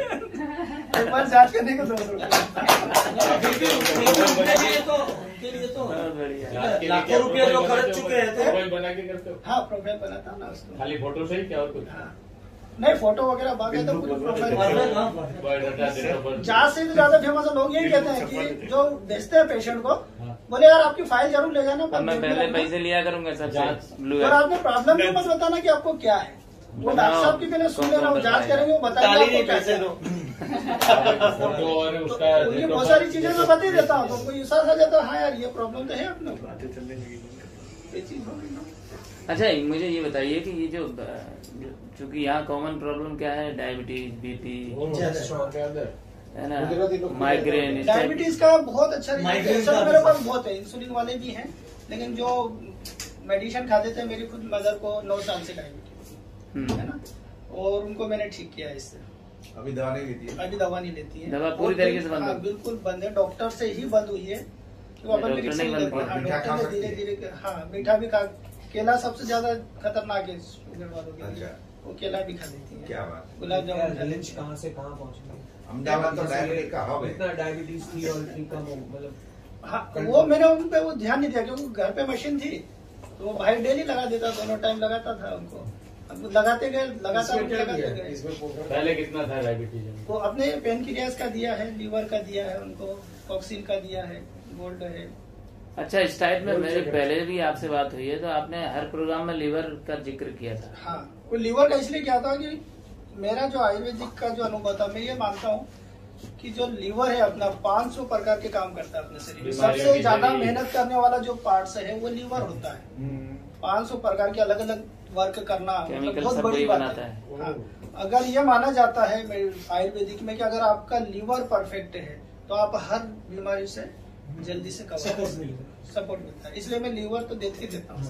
A: एक बार जांच करने के 200 रुपए।
H: उनके लिए तो
G: बहुत बढ़िया।
H: लाखों रुपए जो खर्च चुके हैं तो
C: प्रोफाइल बना के करते हो?
A: हाँ प्रोफाइल बनाता हूँ ना उसको।
C: खाली फोटो से ही क्या और कुछ?
A: हाँ नहीं फोटो वगैरह बाकी तो पूरी प्रोफाइल।
C: बायोडाटा देना पड़ता है।
A: ज्यादा से ज्यादा फेमस लोग यही कहते हैं कि जो भेजते हैं पेशेंट को, बोले यार आपकी फाइल जरूर ले जाना।
G: अब मैं पहले पैसे लिया करूंगा सबसे ब्लू
A: और
G: ऐप।
A: आपने प्रॉब्लम भी मत बताना कि आपको क्या है, वो डॉक्टर साहब की पहले सुन लेना, वो जांच करेंगे, वो बताएंगे आपको क्या है।
C: फोटो और उसका
A: उनकी बहुत सारी चीजें मैं बता ही देता हूँ, तो कोई विश्वास आ जाता है हाँ यार ये प्रॉब्लम तो है अपने ऊपर, ये चीज हो गई ना।
G: अच्छा मुझे ये बताइए कि ये जो चूंकि यहाँ कॉमन प्रॉब्लम क्या है, डायबिटीज, बीपी है ना, माइग्रेन।
A: डायबिटीज का बहुत अच्छा
H: माइग्रेन
A: रिजल्ट
H: का
A: मेरे पास बहुत है, इंसुलिन वाले भी हैं, लेकिन जो मेडिसिन खाते थे मेरी खुद मदर को 9 साल से डायबिटीज है ना, और उनको मैंने ठीक किया है इससे।
B: अभी दवा नहीं लेती है?
A: अभी दवा नहीं लेती है,
G: दवा पूरी तरीके से बंद है?
A: हाँ, बिल्कुल बंद है, डॉक्टर से ही बंद हुई है। तो अपन भी
G: डॉक्टर नहीं बंद किया?
A: डॉक्टर ने धीरे धीरे, हाँ मीठा भी खा, केला सबसे ज्यादा खतरनाक है शुगर वालों के लिए, वो केला भी खा लेती है।
B: क्या बात?
A: गुलाब जामुन खा
E: लंच
A: लेती है।
E: कहाँ से कहाँ पहुँच गए?
B: अहमदाबाद तो डायबिटीज का हब है।
E: इतना डायबिटीज थी और ठीक कम हो, मतलब
A: हाँ वो मैंने उन पे वो ध्यान नहीं दिया, क्योंकि घर पे मशीन थी तो वो भाई डेली लगा देता, दोनों टाइम लगाता था उनको, अब लगाते गए लगातार लगाते गए।
C: पहले कितना था डायबिटीज?
A: वो अपने पेन क्रियाज का दिया है, लीवर का दिया है उनको, टॉक्सिन का दिया है, गोल्ड है।
G: अच्छा इस टाइप में मेरी पहले भी आपसे बात हुई है, तो आपने हर प्रोग्राम में लीवर का जिक्र किया था।
A: हाँ वो लीवर का इसलिए क्या था कि मेरा जो आयुर्वेदिक का जो अनुभव था, मैं ये मानता हूँ कि जो लीवर है अपना 500 प्रकार के काम करता है अपने शरीर में। सबसे ज्यादा मेहनत करने वाला जो पार्ट्स है वो लीवर होता है। 500 प्रकार के अलग अलग वर्क करना
G: केमिकल
A: बहुत
G: सब
A: बड़ी
G: वही
A: बात
G: बनाता
A: है।
G: है।
A: हाँ, अगर ये माना जाता है आयुर्वेदिक में कि अगर आपका लीवर परफेक्ट है तो आप हर बीमारी से जल्दी से सपोर्ट मिलता है, इसलिए मैं लीवर तो देख ही देता हूँ।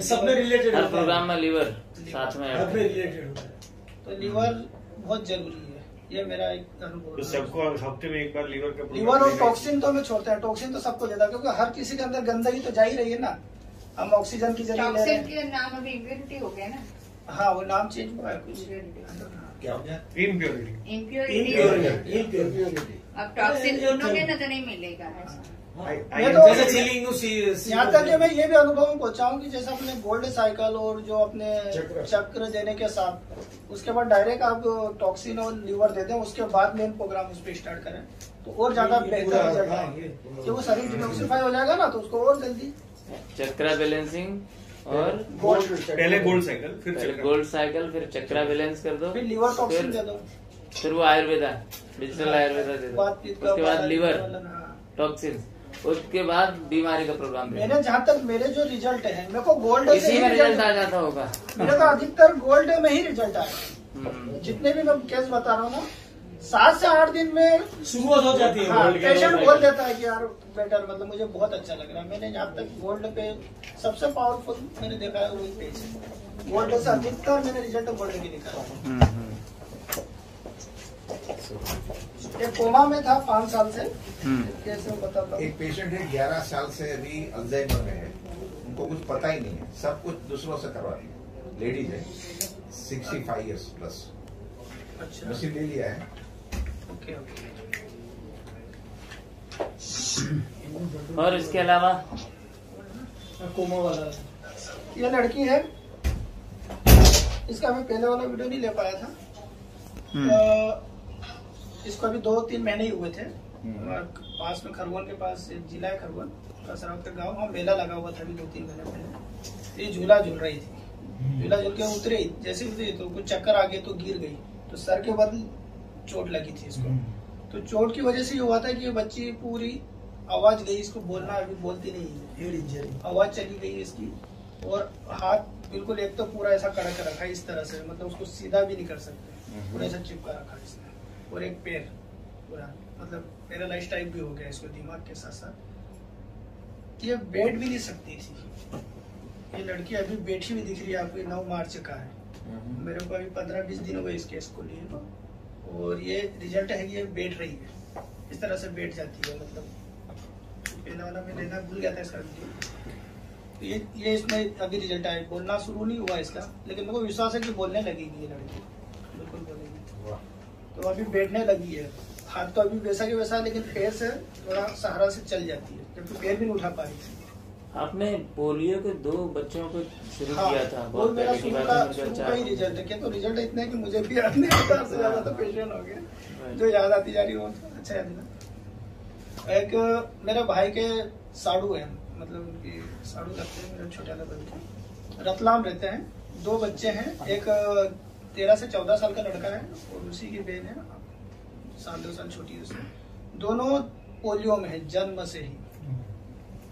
H: सब में रिलेटेड
G: हर प्रोग्राम में लीवर साथ में
H: सब में रिलेटेड होता है,
A: तो लीवर बहुत जरूरी है, ये मेरा एक अनुभव
F: तो
A: है।
F: सबको हफ्ते में एक बार लीवर का
A: लीवर और टॉक्सिन तो मैं छोड़ता है, टॉक्सिन तो सबको देता है, क्योंकि हर किसी के अंदर गंदगी तो जा ही रही है ना, हम ऑक्सीजन की जरिए ले रहे
J: टॉक्सिन
A: हैं।
J: के नाम अभी इम्प्योरिटी हो गया ना,
A: हाँ वो नाम चेंज हुआ है कुछ।
B: क्या हो गया?
F: इम्प्योरिटी।
J: इम्प्योरिटी अब टॉक्सिन ढूंढोगे ना तो नहीं मिलेगा ऐसा।
A: मैं तो
H: जैसे चिलिंग
A: यहाँ तक कि मैं ये भी अनुभव में पहुंचा हूँ कि जैसे अपने गोल्ड साइकिल और जो अपने चक्र देने के साथ उसके बाद डायरेक्ट आप टॉक्सिन और लीवर देते हैं, उसके बाद मेन प्रोग्राम उस पर स्टार्ट करें तो और ज्यादा बेहतर रिजल्ट आएंगे, जब वो शरीर डिटॉक्सिफाई हो जाएगा ना तो उसको और जल्दी।
G: चक्रा बैलेंसिंग और
F: पहले गोल्ड साइकिल, फिर
G: पहले
F: चक्र।
G: गोल्ड साइकिल, फिर चक्रा बैलेंस कर दो,
A: फिर लीवर टॉक्सिन दे दो,
G: फिर वो आयुर्वेदा डिजिटल आयुर्वेदा दे दो, उसके बाद लीवर टॉक्सिन, उसके बाद बीमारी का प्रोग्राम दे दो।
A: मैंने जहाँ तक मेरे जो रिजल्ट है मेरे को गोल्ड
G: इसी में रिजल्ट आ जाता होगा।
A: मेरे को अधिकतर गोल्ड में ही रिजल्ट आया, जितने भी मैं केस बता रहा हूँ ना 7 से 8 दिन में
H: शुरुआत हो जाती है।
A: हाँ,
H: गोल्ड के
A: पेशेंट
H: गोल्ड
A: बोल
H: में।
A: देता है कि यार बेटर, मतलब मुझे बहुत अच्छा लग रहा है। मैंने यहाँ तक गोल्ड पे सबसे पावरफुल मैंने देखा है वही पेज है, गोल्ड से अधिकतर मैंने रिजल्ट गोल्ड की दिखा है। एक कोमा में था 5 साल से, कैसे बताता हूँ।
B: एक पेशेंट है 11 साल से अभी अल्जाइमर में है, उनको कुछ पता ही नहीं है, सब कुछ दूसरों से करवा दिया। लेडीज है 65 इयर्स प्लस,
A: अच्छा
B: मशीन ले लिया है।
A: Okay okay.
G: और इसके अलावा
H: कोमा वाला
A: ये लड़की है, इसका मैं पहले वाला वीडियो नहीं ले पाया था, इसको अभी 2-3 महीने ही हुए थे। पास में खरगोन के पास एक जिला है खरगोन कसराव का गांव, वहाँ मेला लगा हुआ था अभी 2-3 महीने पहले। ये झूला झूल रही थी, झूला झूल के उतरी, जैसे उतरी तो कुछ चक्कर आ गए तो गिर गई, तो सर के बदल चोट लगी थी इसको। तो चोट की वजह से ये हुआ था कि ये बच्ची पूरी आवाज गई, इसको बोलना अभी बोलती नहीं है, आवाज चली गई इसकी, और हाथ बिल्कुल एक तो पूरा ऐसा कड़क रखा है इस तरह से, मतलब उसको सीधा भी नहीं कर सकते, पूरा ऐसा चिपका रखा है इसने, और एक पैर पूरा मतलब पैरालाइज टाइप भी हो गया इसको दिमाग के साथ साथ। ये बैठ भी नहीं सकती थी। ये लड़की अभी बैठी हुई दिख रही है आपको, 9 मार्च का है, मेरे को अभी 15-20 दिन हो गए इस केस को लिए, और ये रिजल्ट है कि ये बैठ रही है, इस तरह से बैठ जाती है। मतलब पहले वाला मैं लेना भूल गया था इसका वीडियो। ये इसमें अभी रिजल्ट आया, बोलना शुरू नहीं हुआ इसका, लेकिन मेरे को विश्वास है कि बोलने लगेगी ये लड़की, बिल्कुल बोलेगी। तो अभी बैठने लगी है, हाथ तो अभी वैसा के वैसा है, लेकिन पैर से थोड़ा सहारा से चल जाती है, जबकि पैर भी नहीं उठा पा रही थी।
G: आपने पोलियो के 2 बच्चों को शुरू
A: हाँ,
G: किया था,
A: वो
G: बहुत
A: मेरा
G: पहले की
A: शुरू
G: बात है,
A: का ही रिजल्ट है। क्या तो रिजल्ट इतना है कि मुझे भी अपने 1000 से ज्यादा तो पेशेंट हो गए, जो याद आती जा रही हो अच्छा याद है। एक मेरे भाई के साड़ू है, मतलब उनकी साड़ू लगते हैं, मेरे छोटे लेवल के, रतलाम रहते हैं, 2 बच्चे हैं, एक 13 से 14 साल का लड़का है और उसी की बहन है, 1-2 साल छोटी है उससे। दोनों पोलियो में है जन्म से ही।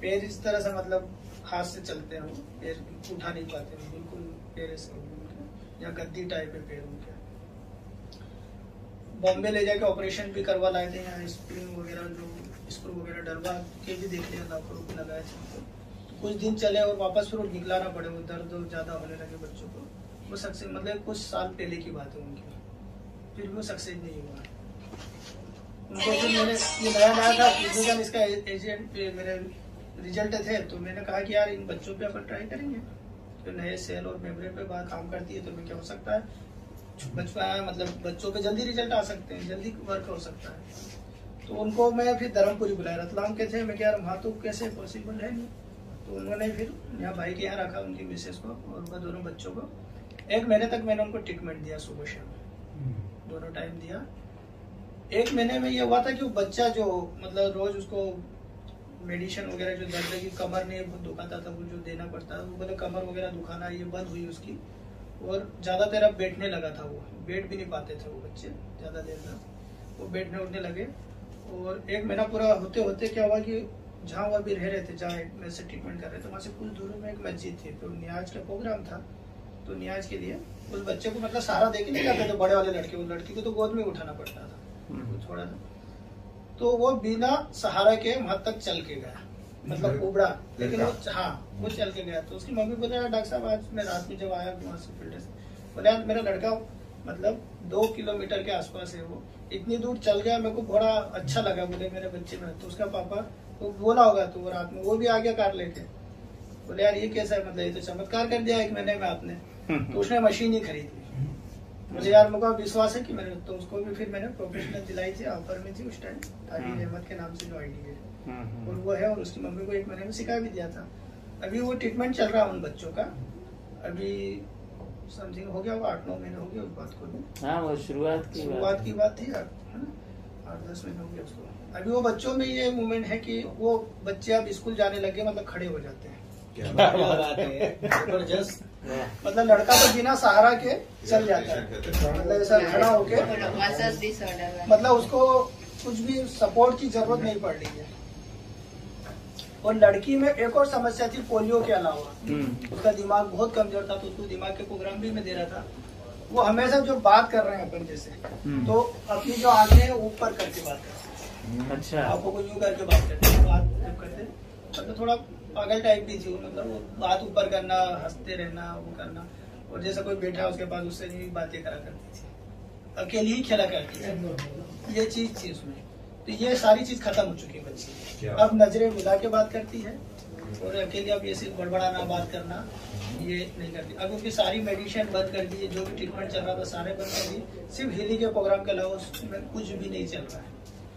A: पैर इस तरह से मतलब हाथ से चलते हैं, पैर उठा नहीं पाते हैं, बिल्कुल पैर से या गद्दी टाइप है पैर उनके। बॉम्बे ले जाके ऑपरेशन भी करवा लाए थे, यहाँ स्प्रिंग वगैरह जो स्क्रू वगैरह डलवा के भी देख लिया, लाखों रुपये लगाए थे। तो कुछ दिन चले और वापस फिर निकला ना पड़े, वो दर्द ज्यादा होने लगे बच्चों को। वो सक्सेस मतलब कुछ साल पहले की बात है उनकी, फिर भी वो सक्सेस नहीं हुआ उनको। फिर मैंने ये नया था फिजिकल इसका एजेंट मेरे रिजल्ट थे, तो मैंने कहा कि यार इन बच्चों पे अपन ट्राई करेंगे, तो नए सेल और मेमोरी पे बात काम करती है, तो मैं क्या हो सकता है बचपन मतलब बच्चों पे जल्दी रिजल्ट आ सकते हैं, जल्दी वर्क हो सकता है। तो उनको मैं फिर धर्मपुरी बुलाया, रतलाम के थे, मैं क्या वहाँ तो कैसे पॉसिबल है नहीं, तो उन्होंने फिर यहाँ भाई के यहाँ रखा उनकी मिसेस को और उनका दोनों बच्चों को। 1 महीने तक मैंने उनको ट्रीटमेंट दिया, सुबह शाम दोनों टाइम दिया। 1 महीने में ये हुआ था कि वो बच्चा जो मतलब रोज उसको मेडिसिन वगैरह जो दर्द की कमर ने दुखाता था, वो जो देना पड़ता है, वो बोले कमर वगैरह दुखाना ये बंद हुई उसकी, और ज्यादा देर अब बैठने लगा था, वो बैठ भी नहीं पाते थे वो बच्चे ज्यादा देर तक, वो बैठने उठने लगे। और 1 महीना पूरा होते होते क्या हुआ कि जहाँ वो अभी रह रहे थे, जहाँ मैं से ट्रीटमेंट कर रहे थे, वहाँ से कुछ दूर में एक मस्जिद थी, तो न्याज का प्रोग्राम था, तो न्याज के लिए उस बच्चे को मतलब सहारा देके नहीं जाते थे बड़े वाले लड़के, वो लड़की को तो गोद में उठाना पड़ता था थोड़ा सा, तो वो बिना सहारा के वहां तक चल के गया, मतलब उबड़ा, लेकिन वो वो चल के गया। तो उसकी मम्मी बोले यार डॉक्टर साहब आज मैं रात में जब आया वहाँ से फील्ड से, बोले यार मेरा लड़का मतलब 2 किलोमीटर के आसपास है, वो इतनी दूर चल गया, मेरे को बड़ा अच्छा लगा, बोले मेरे बच्चे में। तो उसका पापा वो बोला होगा, तो वो रात में वो भी आ गया कार लेके, बोले यार ये कैसा है, मतलब ये तो चमत्कार कर दिया 1 महीने में आपने। तो उसने मशीन ही खरीदी, मुझे यार मेरे को विश्वास है कि मैंने, तो उसको भी फिर मैंने प्रोफेशनल दिलाई थी, ऑफर में थी उस टाइम, तारीफ अहमद के नाम से जो आईडी है, और वो है, और उसकी मम्मी को 1 महीने में सिखा भी दिया था। अभी वो ट्रीटमेंट चल रहा है उन बच्चों का, अभी समथिंग हो गया, वो 8-9 महीने हो गए उस बात को भी।
G: हाँ, वो शुरुआत की बात
A: थी, है ना, 8-10 महीने हो गए उसको। अभी वो बच्चों में ये मूवमेंट है कि वो बच्चे अब स्कूल जाने लगे, मतलब खड़े हो जाते हैं, जबरदस्त, मतलब लड़का तो बिना सहारा के चल जाता है, मतलब ऐसा खड़ा होके, मतलब उसको कुछ भी सपोर्ट की जरूरत नहीं पड़ रही है। और लड़की में एक और समस्या थी पोलियो के अलावा, उसका दिमाग बहुत कमजोर था, तो उसको दिमाग के प्रोग्राम भी मैं दे रहा था। वो हमेशा जो बात कर रहे हैं अपन जैसे, तो अपनी जो आंखें ऊपर करके बात करते हैं,
G: अच्छा,
A: आपको को यूं करके बात करते हैं, बात जब करते मतलब थोड़ा पागल टाइप भी थी, मतलब वो बात ऊपर करना, हंसते रहना, वो करना, और जैसा कोई बैठा उसके पास उससे भी बातें करा करती थी, अकेली ही खेला करती थी, ये चीज थी उसमें। तो ये सारी चीज खत्म हो चुकी है बच्ची, अब नजरें मिला के बात करती है, और अकेले अब ये सिर्फ बड़बड़ाना, बात करना ये नहीं करती। अब उनकी सारी मेडिसिन बंद कर दी, जो भी ट्रीटमेंट चल रहा था सारे बंद कर दी, सिर्फ हिली के प्रोग्राम के अलावा उसमें कुछ भी नहीं चल रहा है।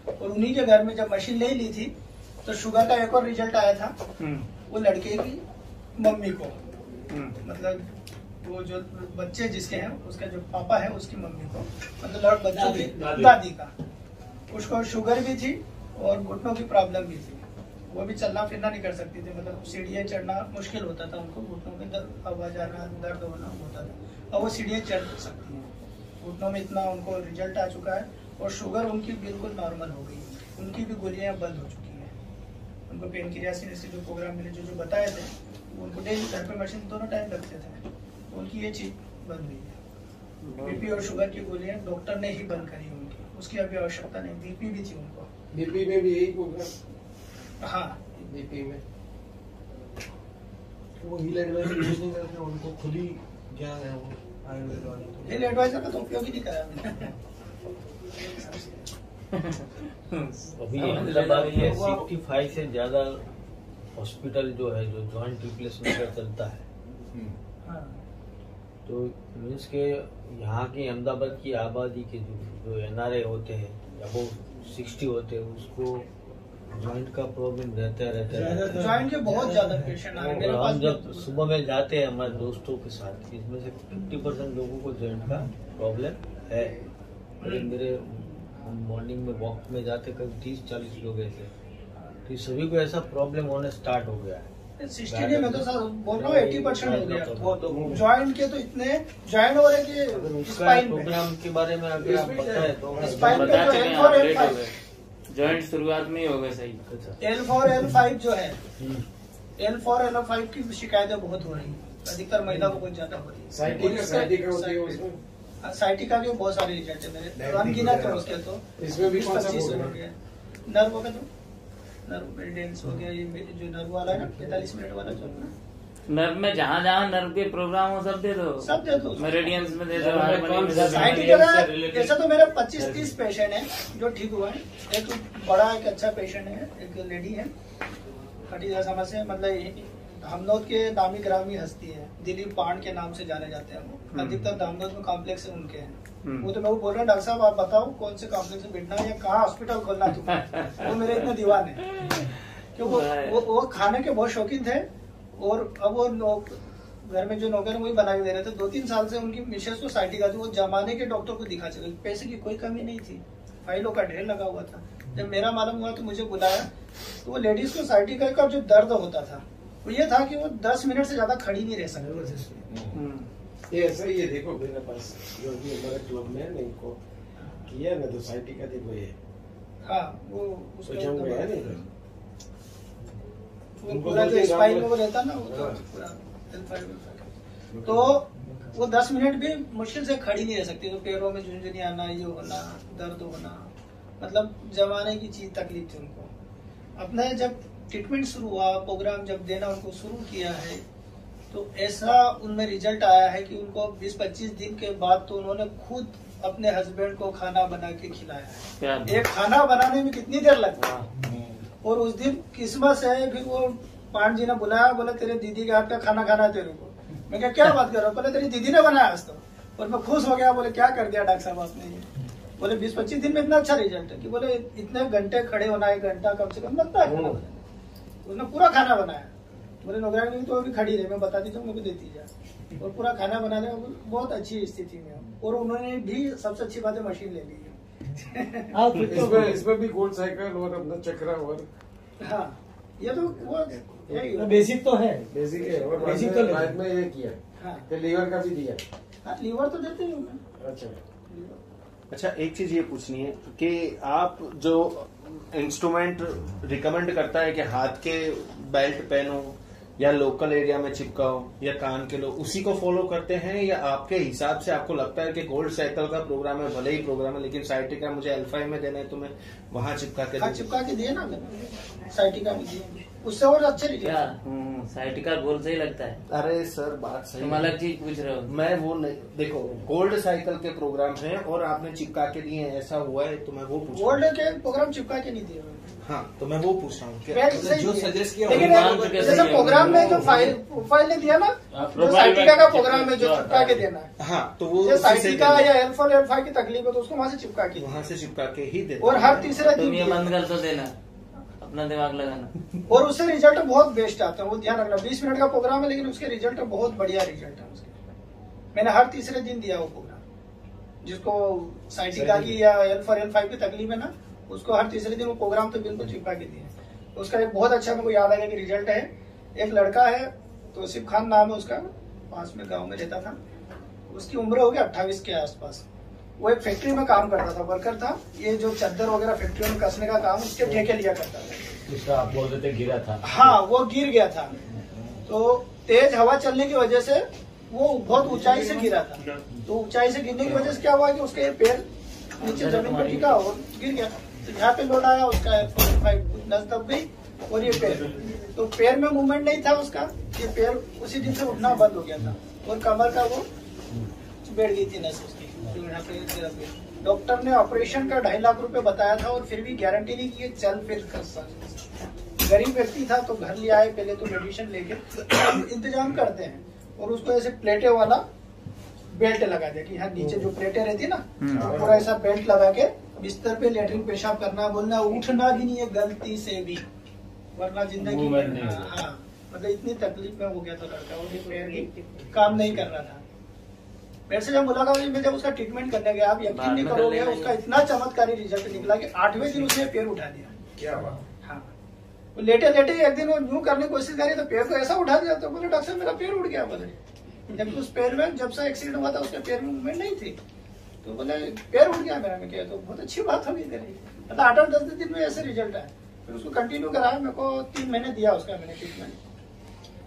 A: और उन्हीं के घर में जब मशीन ले ली थी, तो शुगर का एक और रिजल्ट आया था, वो लड़के की मम्मी को, मतलब वो जो बच्चे जिसके हैं उसका जो पापा है उसकी मम्मी को, मतलब बच्चों की दादी का, उसको शुगर भी थी और घुटनों की प्रॉब्लम भी थी, वो भी चलना फिरना नहीं कर सकती थी, मतलब सीढ़ियाँ चढ़ना मुश्किल होता था उनको, घुटनों के अंदर आवाज आना, दर्द होना होता था। अब वो सीढ़ियाँ चढ़ सकती हैं, घुटनों में इतना उनको रिजल्ट आ चुका है, और शुगर उनकी बिल्कुल नॉर्मल हो गई, उनकी भी गोलियाँ बंद हो चुकी हैं। उनको पेन क्रियासिन से जो प्रोग्राम मिले, जो बताए थे, उनको डेली घर पे मशीन दोनों टाइम लगते थे, उनकी ये चीज बंद हुई है। बीपी और शुगर की गोलियां डॉक्टर ने ही बंद करी उनकी, उसकी अभी आवश्यकता नहीं। बीपी भी थी उनको,
E: बीपी में भी यही प्रोग्राम,
A: हाँ
E: बीपी में वो हील एडवाइजर यूज नहीं करते, उनको खुद ही ज्ञान है वो आयुर्वेद वाले।
A: हील एडवाइजर का तो उपयोग ही नहीं कराया मैंने।
K: अभी मतलब आप ये 65 से ज्यादा
L: हॉस्पिटल जो है जो जॉइंट रिप्लेसमेंट का चलता है, तो मीन्स के यहाँ की अहमदाबाद की आबादी के जो NRA होते हैं या वो 60 होते हैं, उसको जॉइंट का प्रॉब्लम रहता है।
A: जॉइंट के बहुत ज्यादा पेशेंट आ रहे हैं।
L: हम जब सुबह में जाते हैं हमारे दोस्तों के साथ, इसमें से 50% लोगों को जॉइंट का प्रॉब्लम है। मेरे मॉर्निंग में वॉक में जाते कभी 30-40 लोग ऐसे, तो सभी को ऐसा प्रॉब्लम होने स्टार्ट हो गया है।
A: 60 में तो सर बोल रहा हूँ 80% हो गया। वो तो जॉइंट के तो इतने जॉइंट हो रहे कि स्पाइन
L: प्रोग्राम के बारे में अगर आप पता है तो
A: स्पाइन पे जो L4 L5
G: जॉइंट शुरुआत में ही हो गए सही।
A: L4 L5 जो है, L4 L5 की शिकायतें बहुत हो रही है, अधिकतर महिला को बहुत ज्यादा हो रही है। साइटिका के बहुत सारे रिजल्ट है मेरे, अनगिनत है उसके। तो
E: इसमें भी
A: 25 हो गया। नर्व का तो नर्व मेंटेनेंस हो गया, ये जो नर्व वाला है ना 45 मिनट वाला जो है,
G: नर्व में जहाँ नर्व के प्रोग्राम हो सब दे दो, मेरिडियंस में दे दो,
A: जैसे तो मेरे 25-30 पेशेंट हैं जो ठीक हुए हैं। एक बड़ा एक अच्छा पेशेंट है, एक लेडी है खटीजा समझ से, मतलब हमनौद के नामी ग्रामी हस्ती है, दिलीप पांड के नाम से जाने जाते हैं वो। अधिकतर हमनौद में कॉम्प्लेक्स उनके हैं। वो तो मैं बोल रहा हूँ डॉक्टर साहब आप बताओ कौन से कॉम्प्लेक्स में बैठना है या कहाँ हॉस्पिटल खोलना है। वो मेरे इतने दीवान है क्योंकि वो खाने के बहुत शौकीन थे, और अब वो घर में जो नौकर वही बना के दे रहे थे। 2-3 साल से उनकी मिसेस को साइटिका थी, वो जमाने के डॉक्टर को दिखा चले, पैसे की कोई कमी नहीं थी, फाइलों का ढेर लगा हुआ था। जब मेरा मालूम हुआ तो मुझे बुलाया, तो वो लेडीज को साइटिका का जो दर्द होता था वो ये था कि वो 10 मिनट से ज्यादा खड़ी नहीं रह सकती।
E: ये ऐसा ही है, देखो मेरे पास जो भी हमारे क्लब में नहीं को किया ना, तो साइटिका देखो ये,
A: हाँ वो उसको
E: जम गया नहीं,
A: पूरा जो स्पाइन में वो रहता ना वो पूरा, तो वो 10 मिनट भी मुश्किल से खड़ी नहीं रह सकती। तो पैरों में झुंझुनी आना, ये होना, दर्द होना, मतलब जमाने की चीज तकलीफ थी उनको। अपना जब ट्रीटमेंट शुरू हुआ, प्रोग्राम जब देना उनको शुरू किया है, तो ऐसा उनमें रिजल्ट आया है कि उनको 20-25 दिन के बाद तो उन्होंने खुद अपने हस्बैंड को खाना बना के खिलाया है। एक खाना बनाने में कितनी देर लगती है। और उस दिन किस्मत है, फिर वो पांड जी ने बुलाया, बोला तेरे दीदी के हाथ का खाना खाना है तेरे को। मैं क्या बात कर रहा हूँ, बोले तेरी दीदी ने बनाया आज तो। और मैं खुश हो गया, बोले क्या कर दिया डॉक्टर साहब आपने ये। बोले 20-25 दिन में इतना अच्छा रिजल्ट है कि बोले इतने घंटे खड़े होना, 1 घंटा कम से कम लगता है। उसने पूरा खाना बनाया, बोले नौकरी तो अभी खड़ी रही, मैं बता दी तो मेरे को देती जा, और पूरा खाना बना लिया, बहुत अच्छी स्थिति में। और उन्होंने भी सबसे अच्छी बात है मशीन ले ली है।
E: इसमें भी गोल्ड साइकिल और अपना चक्रा और,
A: हाँ ये तो वो
H: बेसिक तो है,
E: बेसिक है, और
H: बेसिक तो
E: बाद में ये किया।
A: हाँ
E: तो लीवर का भी दिया।
A: हाँ लीवर तो देते ही हूँ मैं।
F: अच्छा एक चीज ये पूछनी है कि आप जो इंस्ट्रूमेंट रिकमेंड करता है कि हाथ के बेल्ट पहनो या लोकल एरिया में चिपकाओ या कान के लो, उसी को फॉलो करते हैं, या आपके हिसाब से आपको लगता है कि गोल्ड साइकिल का प्रोग्राम है, भले ही प्रोग्राम है, लेकिन साइटिका मुझे L5 में देना है तो मैं वहाँ चिपका के
A: चिपका के दिए ना मैंने, साइटिका में दिए, उससे और अच्छे रिजल्ट।
G: साइटिका गोल्ड सही लगता है।
F: अरे सर बात सही,
G: तुम अलग चीज पूछ रहे हो।
F: मैं वो नहीं, देखो गोल्ड साइकिल के प्रोग्राम है और आपने चिपका के दिए, ऐसा हुआ है तो मैं वो पूछ,
A: गोल्ड के प्रोग्राम चिपका के नहीं दिए।
F: हाँ तो मैं वो पूछ रहा हूँ
E: जो सजेस्ट किया,
A: लेकिन जैसे प्रोग्राम में जो प्रोफाइल ने दिया ना, जो साइटिका का प्रोग्राम में जो चिपका के देना है,
F: हाँ तो वो
A: साइटिका या L4 L5 की तकलीफ है तो उसको वहाँ से चिपका के,
F: वहाँ से चिपका के ही देना।
A: और हर तीसरे
G: तुम ये
A: दिन
G: बंद कर तो देना, अपना दिमाग लगाना।
A: और उससे रिजल्ट बहुत बेस्ट आता है, वो ध्यान रखना। 20 मिनट का प्रोग्राम है लेकिन उसके रिजल्ट बहुत बढ़िया रिजल्ट है उसके। मैंने हर तीसरे दिन दिया वो प्रोग्राम, जिसको साइटिका की या L4 L5 की तकलीफ है ना, उसको हर तीसरे दिन वो प्रोग्राम तो बिल्कुल चिपका के दिए। उसका एक बहुत अच्छा मेरे को याद आ गया कि रिजल्ट है। एक लड़का है, तौसीफ खान नाम है उसका, पास में गांव में रहता था, उसकी उम्र हो गई 28 के आसपास। वो एक फैक्ट्री में काम करता था, वर्कर था। ये जो चादर वगैरह फैक्ट्री में कसने का काम उसके ठेके लिया करता था।
C: जिसका आप बोल रहे थे गिरा था,
A: हाँ वो गिर गया था, तो तेज हवा चलने की वजह से वो बहुत ऊंचाई से गिरा था। तो ऊंचाई से गिरने की वजह से क्या हुआ कि उसके पैर नीचे जमीन पर टिका और गिर गया। तो यहाँ पे लोड आया, उसका नस दब गई और ये पैर, तो पैर में मूवमेंट नहीं था उसका, ये पैर उसी दिन से उठना बंद हो गया था, और कमर का वो बैठ गई थी नस उसकी, तो यहाँ पे डॉक्टर ने ऑपरेशन का 2.5 लाख रुपए बताया था, और फिर भी गारंटी नहीं की चल फिर कर सकते। गरीब व्यक्ति था तो घर ले आए, पहले तो मेडिसिन लेके इंतजाम करते हैं और उसको ऐसे प्लेटें वाला बेल्ट लगा दिया कि हाँ नीचे जो प्लेटें रहती ना पूरा ऐसा बेल्ट लगा के बिस्तर पे लेटरिन पेशाब करना, बोलना, उठना भी नहीं है गलती से भी, वरना जिंदगी में हाँ मतलब इतनी तकलीफ में हो गया था लड़का, वो पैर भी काम नहीं कर रहा था। मेरे से जब मुलाकात हुई, मैं जब उसका ट्रीटमेंट करने गया, आप यकीन नहीं करोगे उसका इतना चमत्कारी रिजल्ट निकला कि 8वें दिन उसने पैर उठा दिया।
B: क्या बात?
A: हाँ, वो लेटे लेटे एक दिन वो यूं करने की कोशिश करी तो पैर को ऐसा उठा दिया, तो बोले डॉक्टर मेरा पैर उठ गया। बोले जबकि उस पैर में जब से एक्सीडेंट हुआ था उसके पैर में मूवमेंट नहीं थी, तो बोले पैर उठ गया मेरा। मैं किया तो बहुत अच्छी बात होगी तेरी, मतलब 8-10 दिन में ऐसे रिजल्ट आए। फिर उसको कंटिन्यू कराया, मेरे को 3 महीने दिया उसका मैंने ट्रीटमेंट,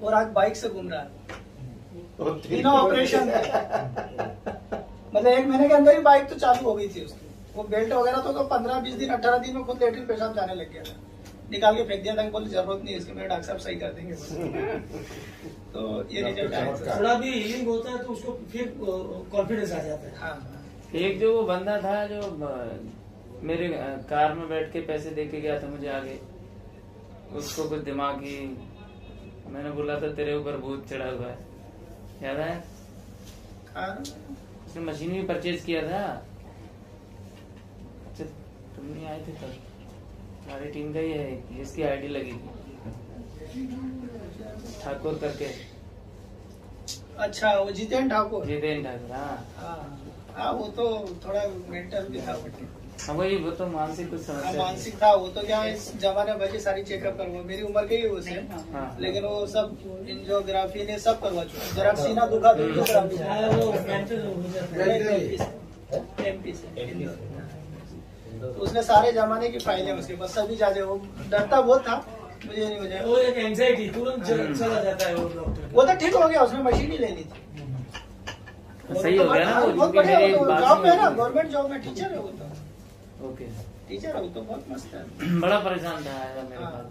A: और आज बाइक से घूम रहा है बिना ऑपरेशन है। मतलब 1 महीने के अंदर ही बाइक तो चालू हो गई थी उसकी। वो बेल्ट वगैरह तो 15-20 दिन 18 दिन में खुद लेटरिन पेशाब जाने लग गया था, निकाल के फेंक दिया था, बोले जरूरत नहीं है इसकी, मेरे डॉक्टर साहब सही कर देंगे। तो ये रिजल्ट आया।
H: थोड़ा भी हीलिंग होता है तो उसको फिर कॉन्फिडेंस आ जाता है।
A: हाँ,
G: एक जो वो बंदा था जो मेरे कार में बैठ के पैसे दे के गया था मुझे आगे, उसको कुछ दिमागी, मैंने बोला था तेरे ऊपर भूत चढ़ा हुआ है, याद है? उसने मशीन भी परचेज किया था। अच्छा तुम नहीं आए थे तब, हमारी टीम का ही है, इसकी आईडी लगी थी ठाकुर करके।
A: अच्छा वो जितेन ठाकुर।
G: हाँ
A: हाँ वो तो थोड़ा मेंटल भी था।
G: हाँ वही, वो तो मानसिक कुछ समस्या
A: मानसिक था वो तो, क्या इस जमाने में बच्चे सारी चेकअप करवा, मेरी उम्र के ही उसे, लेकिन वो सब एंजियोग्राफी ने सब करवा चुका। जरा सीना दुखा तो एमपी से, तो उसने सारे जमाने की फाइलें उसके पास सभी जाते। वो डरता बहुत था, मुझे नहीं हो जाए,
H: वो एक एंजाइटी तुरंत चला जाता है वो डॉक्टर।
A: वो तो ठीक हो गया, उसने मशीन ही ले ली थी।
G: सही हो गया ना वो,
A: बहुत बढ़िया जॉब में ना, गवर्नमेंट जॉब में टीचर है वो तो।
G: ओके
A: टीचर है वो तो, बहुत मस्त है।
G: बड़ा परेशान था मेरे पास।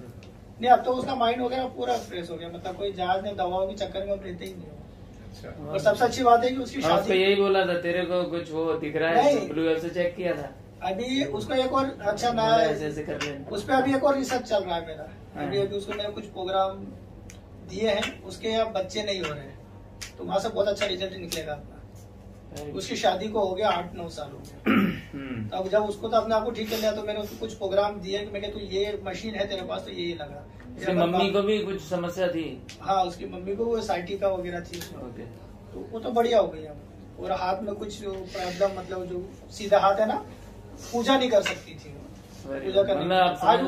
A: नहीं अब तो उसका माइंड वगैरह पूरा फ्रेश हो गया, मतलब कोई जहाज ने दवाओं के चक्कर में हम रहते ही नहीं। और सबसे अच्छी बात है कि उसकी शादी,
G: यही बोला था तेरे को कुछ वो दिख रहा है, ब्लू वेल से चेक किया था।
A: अभी उसको एक और अच्छा नया
G: ऐसे कर लें,
A: उस पर अभी एक और रिसर्च चल रहा है मेरा। अभी उसको मैंने कुछ प्रोग्राम दिए हैं, उसके अब बच्चे नहीं हो रहे हैं, तो वहां से बहुत अच्छा रिजल्ट निकलेगा अपना। उसकी शादी को हो गया 8-9 साल हो गया। तो अब जब उसको तो अपने आप को ठीक कर लिया, तो मैंने उसको कुछ प्रोग्राम दिया कि मैं तू ये मशीन है तेरे पास तो ये लगा।
G: मम्मी को भी कुछ समस्या थी।
A: हाँ उसकी मम्मी को वो साइटिका वगैरह थी उसमें, तो वो तो बढ़िया हो गई अब। और हाथ में कुछ प्रॉब्लम, मतलब जो सीधा हाथ है ना, पूजा नहीं कर सकती थी, पूजा करने हाथ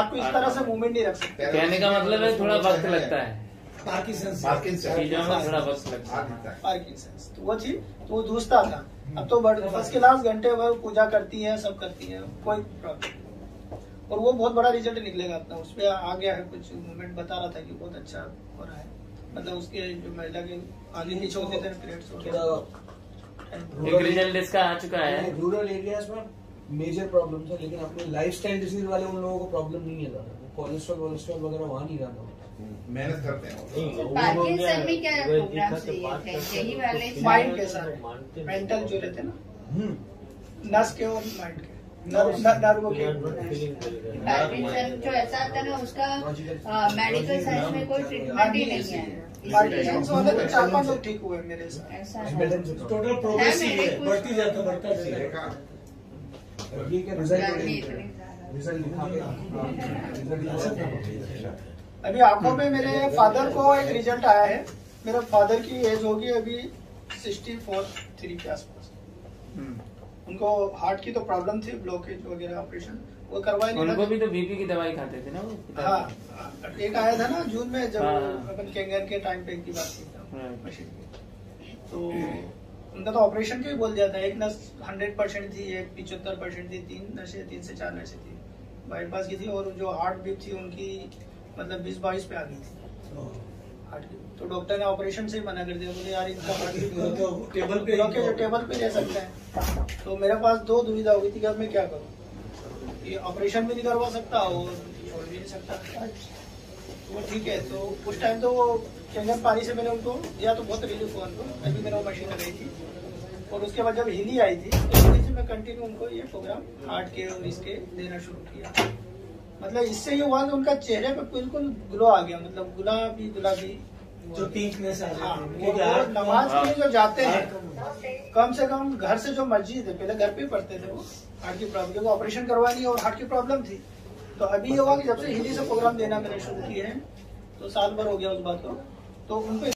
A: को इस तरह से मूवमेंट नहीं रख सकते।
G: कहने का मतलब है थोड़ा वक्त लगता है,
A: पार्किंसंस
G: थोड़ा वक्त लगता है।
A: पार्किंसंस तो वो थी, तो वो दूसरा था। अब तो फर्स्ट क्लास घंटे भर पूजा करती है, सब करती है, कोई प्रॉब्लम। और वो बहुत बड़ा रिजल्ट निकलेगा अपना। उस पर आ गया है कुछ मूवमेंट, बता रहा था कि बहुत अच्छा हो रहा है, मतलब उसके जो महिला के आगे नीचे होते थे पीरियड्स
G: एक रिजल्ट इसका आ चुका है।
E: रूरल एरियाज में मेजर प्रॉब्लम था, लेकिन अपने लाइफस्टाइल डिजीज वाले उन लोगों को प्रॉब्लम नहीं है ज्यादा, कोलेस्ट्रॉल वगैरह वहाँ नहीं रहता।
B: मेहनत करते हैं।
J: पार्किंसन में क्या प्रोग्राम्स दिए थे? यही वाले
A: माइंड के सारे मेंटल जो रहते ना, नस के और माइंड के नर्व के।
J: पार्किंसन जो ऐसा आता है ना, उसका मेडिकल साइंस में कोई ट्रीटमेंट ही नहीं है।
A: पार्किंसंस वाले तो 4-5 लोग ठीक हुए मेरे साथ।
H: टोटल प्रोग्रेस ही है, बढ़ती जाता बढ़ता जाता।
E: ये क्या रिजल्ट
A: अभी आंखों पे मेरे फादर को एक रिजल्ट आया है। मेरे फादर की एज होगी अभी 64-3 के आसपास। उनको हार्ट की तो प्रॉब्लम थी, ब्लॉकेज वगैरह, ऑपरेशन वो करवाए नहीं।
G: उनको भी तो बीपी की दवाई खाते थे ना वो।
A: हाँ एक आया था ना जून में, जब अपन कैंगर के टाइम पे की बात की मशीन की, तो उनका तो ऑपरेशन का ही बोल दिया था। एक नस 100% थी, एक 75% थी, 3 से 4 नसें थी, बाईपास की थी। और जो हार्ट बीट थी उनकी मतलब 20-22 पे आ गई थी हार्ट की। तो डॉक्टर ने ऑपरेशन से ही मना कर दिया, बोले यार इनका हार्ट बीट टेबल पे ले सकते हैं। तो मेरे पास 2 दुविधा हुई थी कि अब मैं क्या करूँ, ये ऑपरेशन भी नहीं करवा सकता और छोड़ भी नहीं सकता। वो ठीक है, तो उस टाइम तो वो कैंगर पानी से मैंने उनको दिया तो बहुत रिलीफ हुआ उनको। अभी मैंने वो मशीन लगाई थी, और उसके बाद जब हिली आई थी तो हिली से मैं कंटिन्यू उनको ये प्रोग्राम हार्ट के और इसके देना शुरू किया। मतलब इससे ये हुआ कि उनका चेहरे पे बिल्कुल ग्लो आ गया, मतलब गुलाबी गुलाबी
H: जो पिंकनेस आ
A: हाँ,
H: जाती
A: वो नमाज के लिए जो जाते हैं कम से कम घर से जो मस्जिद है, पहले घर पे ही पढ़ते थे वो, हार्ट की प्रॉब्लम ऑपरेशन करवानी और हार्ट की प्रॉब्लम थी, तो अभी ये हुआ कि जब से हिंदी से प्रोग्राम देना मैंने शुरू किए हैं तो साल भर हो गया उस बात को, तो उनको